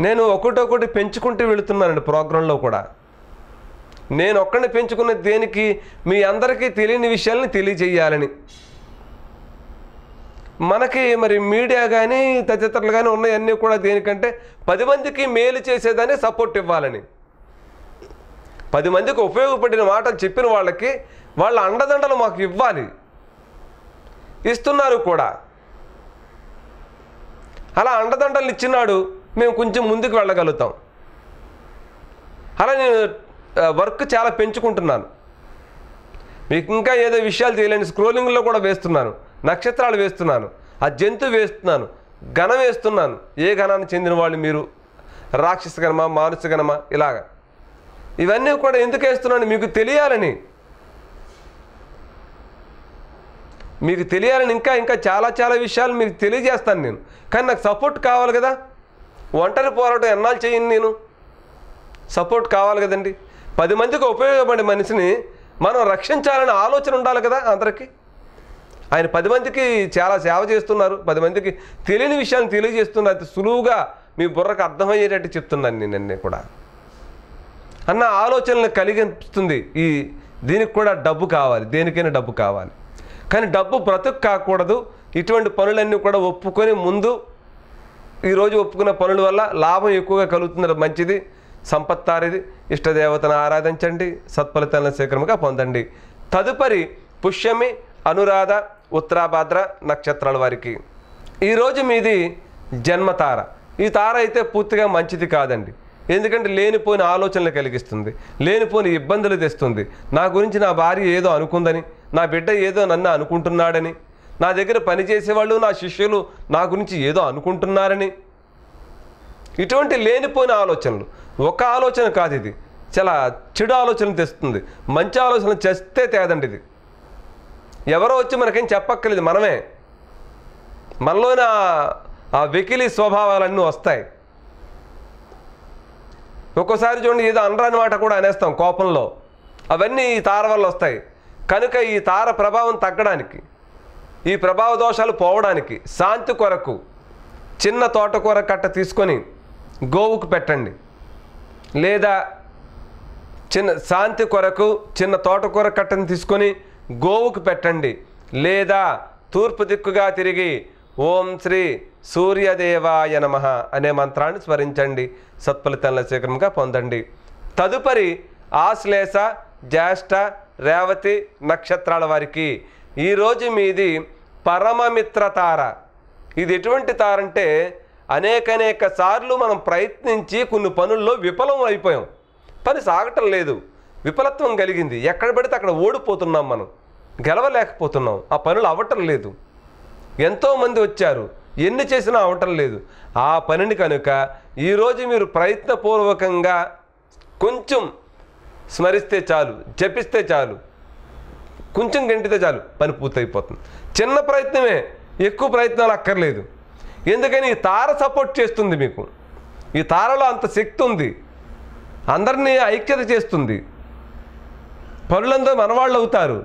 నేను ఒకటొకటి పెంచుకుంటూ వెళుతున్నానండి ప్రోగ్రాంలో కూడా. నేను ఒక్కడిని పెంచుకున్న దేనికి, మీ అందరికీ తెలియని విషయాలని తెలియజేయాలని. మనకి మరి మీడియా కానీ తదితరులు కానీ ఉన్నాయన్నీ కూడా దేనికంటే 10 మందికి మేలు చేసేదాన్ని సపోర్ట్ ఇవ్వాలని. 10 మందికి ఉపయోగపడిన మాటలు చెప్పిన వాళ్ళకి వాళ్ళ అండదండలు మాకు ఇవ్వాలి, ఇస్తున్నారు కూడా. అలా అండదండలు ఇచ్చినాడు మేము కొంచెం ముందుకు వెళ్ళగలుగుతాం. అలా నేను వర్క్ చాలా పెంచుకుంటున్నాను. మీకు ఇంకా ఏదో విషయాలు తెలియని స్క్రోలింగ్లో కూడా వేస్తున్నాను, నక్షత్రాలు వేస్తున్నాను, ఆ జంతువు వేస్తున్నాను, గణం వేస్తున్నాను. ఏ గణానికి చెందిన వాళ్ళు మీరు, రాక్షస గణమా, మానుష గణమా, ఇలాగా ఇవన్నీ కూడా ఎందుకు వేస్తున్నాను, మీకు తెలియాలని. మీకు తెలియాలని ఇంకా ఇంకా చాలా చాలా విషయాలు మీకు తెలియజేస్తాను నేను. కానీ నాకు సపోర్ట్ కావాలి కదా. ఒంటరి పోరాటం ఎన్నాళ్ళు చేయను నేను, సపోర్ట్ కావాలి కదండి. 10 మందికి ఉపయోగపడే మనిషిని మనం రక్షించాలనే ఆలోచన ఉండాలి కదా అందరికీ. ఆయన 10 మందికి చాలా సేవ చేస్తున్నారు, 10 మందికి తెలియని విషయాన్ని తెలియజేస్తున్నారు. అది సులువుగా మీ బుర్రకు అర్థమయ్యేటట్టు చెప్తున్నాను నేను అన్నీ కూడా అన్న ఆలోచనలు కలిగిస్తుంది. దీనికి కూడా డబ్బు కావాలి, దేనికైనా డబ్బు కావాలి. కానీ డబ్బు బ్రతుకు కాకూడదు. ఇటువంటి పనులన్నీ కూడా ఒప్పుకొని ముందు ఈరోజు ఒప్పుకున్న పనుల వల్ల లాభం ఎక్కువగా కలుగుతుంది, మంచిది. సంపత్తారిది. ఇష్టదేవతను ఆరాధించండి, సత్ఫలితాలను శీఘ్రముగా పొందండి. తదుపరి పుష్యమి, అనురాధ, ఉత్తరాభాద్ర నక్షత్రాల వారికి ఈరోజు మీది జన్మతార. ఈ తార అయితే పూర్తిగా మంచిది కాదండి. ఎందుకంటే లేనిపోయిన ఆలోచనలు కలిగిస్తుంది, లేనిపోయిన ఇబ్బందులు తెస్తుంది. నా గురించి నా భార్య ఏదో అనుకుందని, నా బిడ్డ ఏదో నన్ను అనుకుంటున్నాడని, నా దగ్గర పనిచేసేవాళ్ళు నా శిష్యులు నా గురించి ఏదో అనుకుంటున్నారని, ఇటువంటి లేనిపోయిన ఆలోచనలు. ఒక ఆలోచన కాదు, ఇది చాలా చెడు ఆలోచన తెస్తుంది. మంచి ఆలోచన చేస్తే తేదండి ఇది. ఎవరో వచ్చి మనకేం చెప్పక్కర్లేదు, మనలోనే ఆ వెకిలి స్వభావాలన్నీ వస్తాయి. ఒక్కోసారి చూడండి, ఏదో అనరాని మాట కూడా అనేస్తాం కోపంలో. అవన్నీ ఈ తార వల్ల వస్తాయి. కనుక ఈ తార ప్రభావం తగ్గడానికి, ఈ ప్రభావ దోషాలు పోవడానికి శాంతి కొరకు చిన్న తోటకూర కట్ట తీసుకొని గోవుకు పెట్టండి. లేదా శాంతి కొరకు చిన్న తోటకూర కట్టను తీసుకొని గోవుకు పెట్టండి. లేదా తూర్పు దిక్కుగా తిరిగి ఓం శ్రీ సూర్యదేవాయ నమః అనే మంత్రాన్ని స్మరించండి. సత్ఫలితాలను శీఘ్రంగా పొందండి. తదుపరి ఆశ్లేష, జ్యేష్ఠ, రేవతి నక్షత్రాల వారికి ఈరోజు మీది పరమమిత్ర తార. ఇది ఎటువంటి తార అంటే, అనేక సార్లు మనం ప్రయత్నించి కొన్ని పనుల్లో విఫలం అయిపోయాం, పని సాగటం లేదు, విఫలత్వం కలిగింది. ఎక్కడ పడితే అక్కడ ఓడిపోతున్నాం, మనం గెలవలేకపోతున్నాం, ఆ పనులు అవ్వటం లేదు. ఎంతోమంది వచ్చారు, ఎన్ని చేసినా అవ్వటం లేదు. ఆ పనిని కనుక ఈరోజు మీరు ప్రయత్నపూర్వకంగా కొంచెం స్మరిస్తే చాలు, జపిస్తే చాలు, కొంచెం గంటితే చాలు, పని పూర్తయిపోతుంది. చిన్న ప్రయత్నమే, ఎక్కువ ప్రయత్నాలు అక్కర్లేదు. ఎందుకని ఈ తార సపోర్ట్ చేస్తుంది మీకు. ఈ తారలో అంత శక్తి ఉంది, అందరినీ ఐక్యత చేస్తుంది. పనులందరూ మనవాళ్ళు అవుతారు,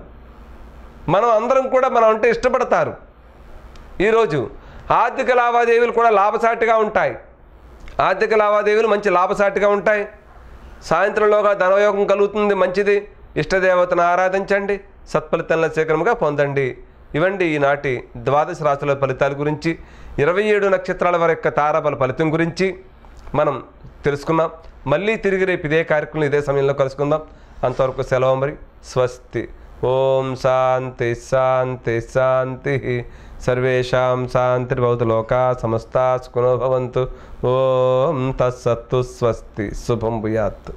మనం అందరం కూడా మనం అంటే ఇష్టపడతారు. ఈరోజు ఆర్థిక లావాదేవీలు కూడా లాభసాటిగా ఉంటాయి. ఆర్థిక లావాదేవీలు మంచి లాభసాటిగా ఉంటాయి. సాయంత్రంలోగా ధనయోగం కలుగుతుంది, మంచిది. ఇష్టదేవతను ఆరాధించండి, సత్ఫలితాలను శీఘ్రంగా పొందండి. ఇవండి ఈనాటి ద్వాదశ రాశుల ఫలితాల గురించి, 27 నక్షత్రాల వారి యొక్క తారాబల ఫలితం గురించి మనం తెలుసుకున్నాం. మళ్ళీ తిరిగి రేపు ఇదే కార్యక్రమం ఇదే సమయంలో కలుసుకుందాం. అంతవరకు సెలవు మరి. స్వస్తి. ఓం శాంతి శాంతి శాంతి. సర్వేషాం శాంతిర్భవతు. లోకా సమస్తా సుఖినో భవంతు. ఓం తత్సత్తు. స్వస్తి. శుభం భూయాత్.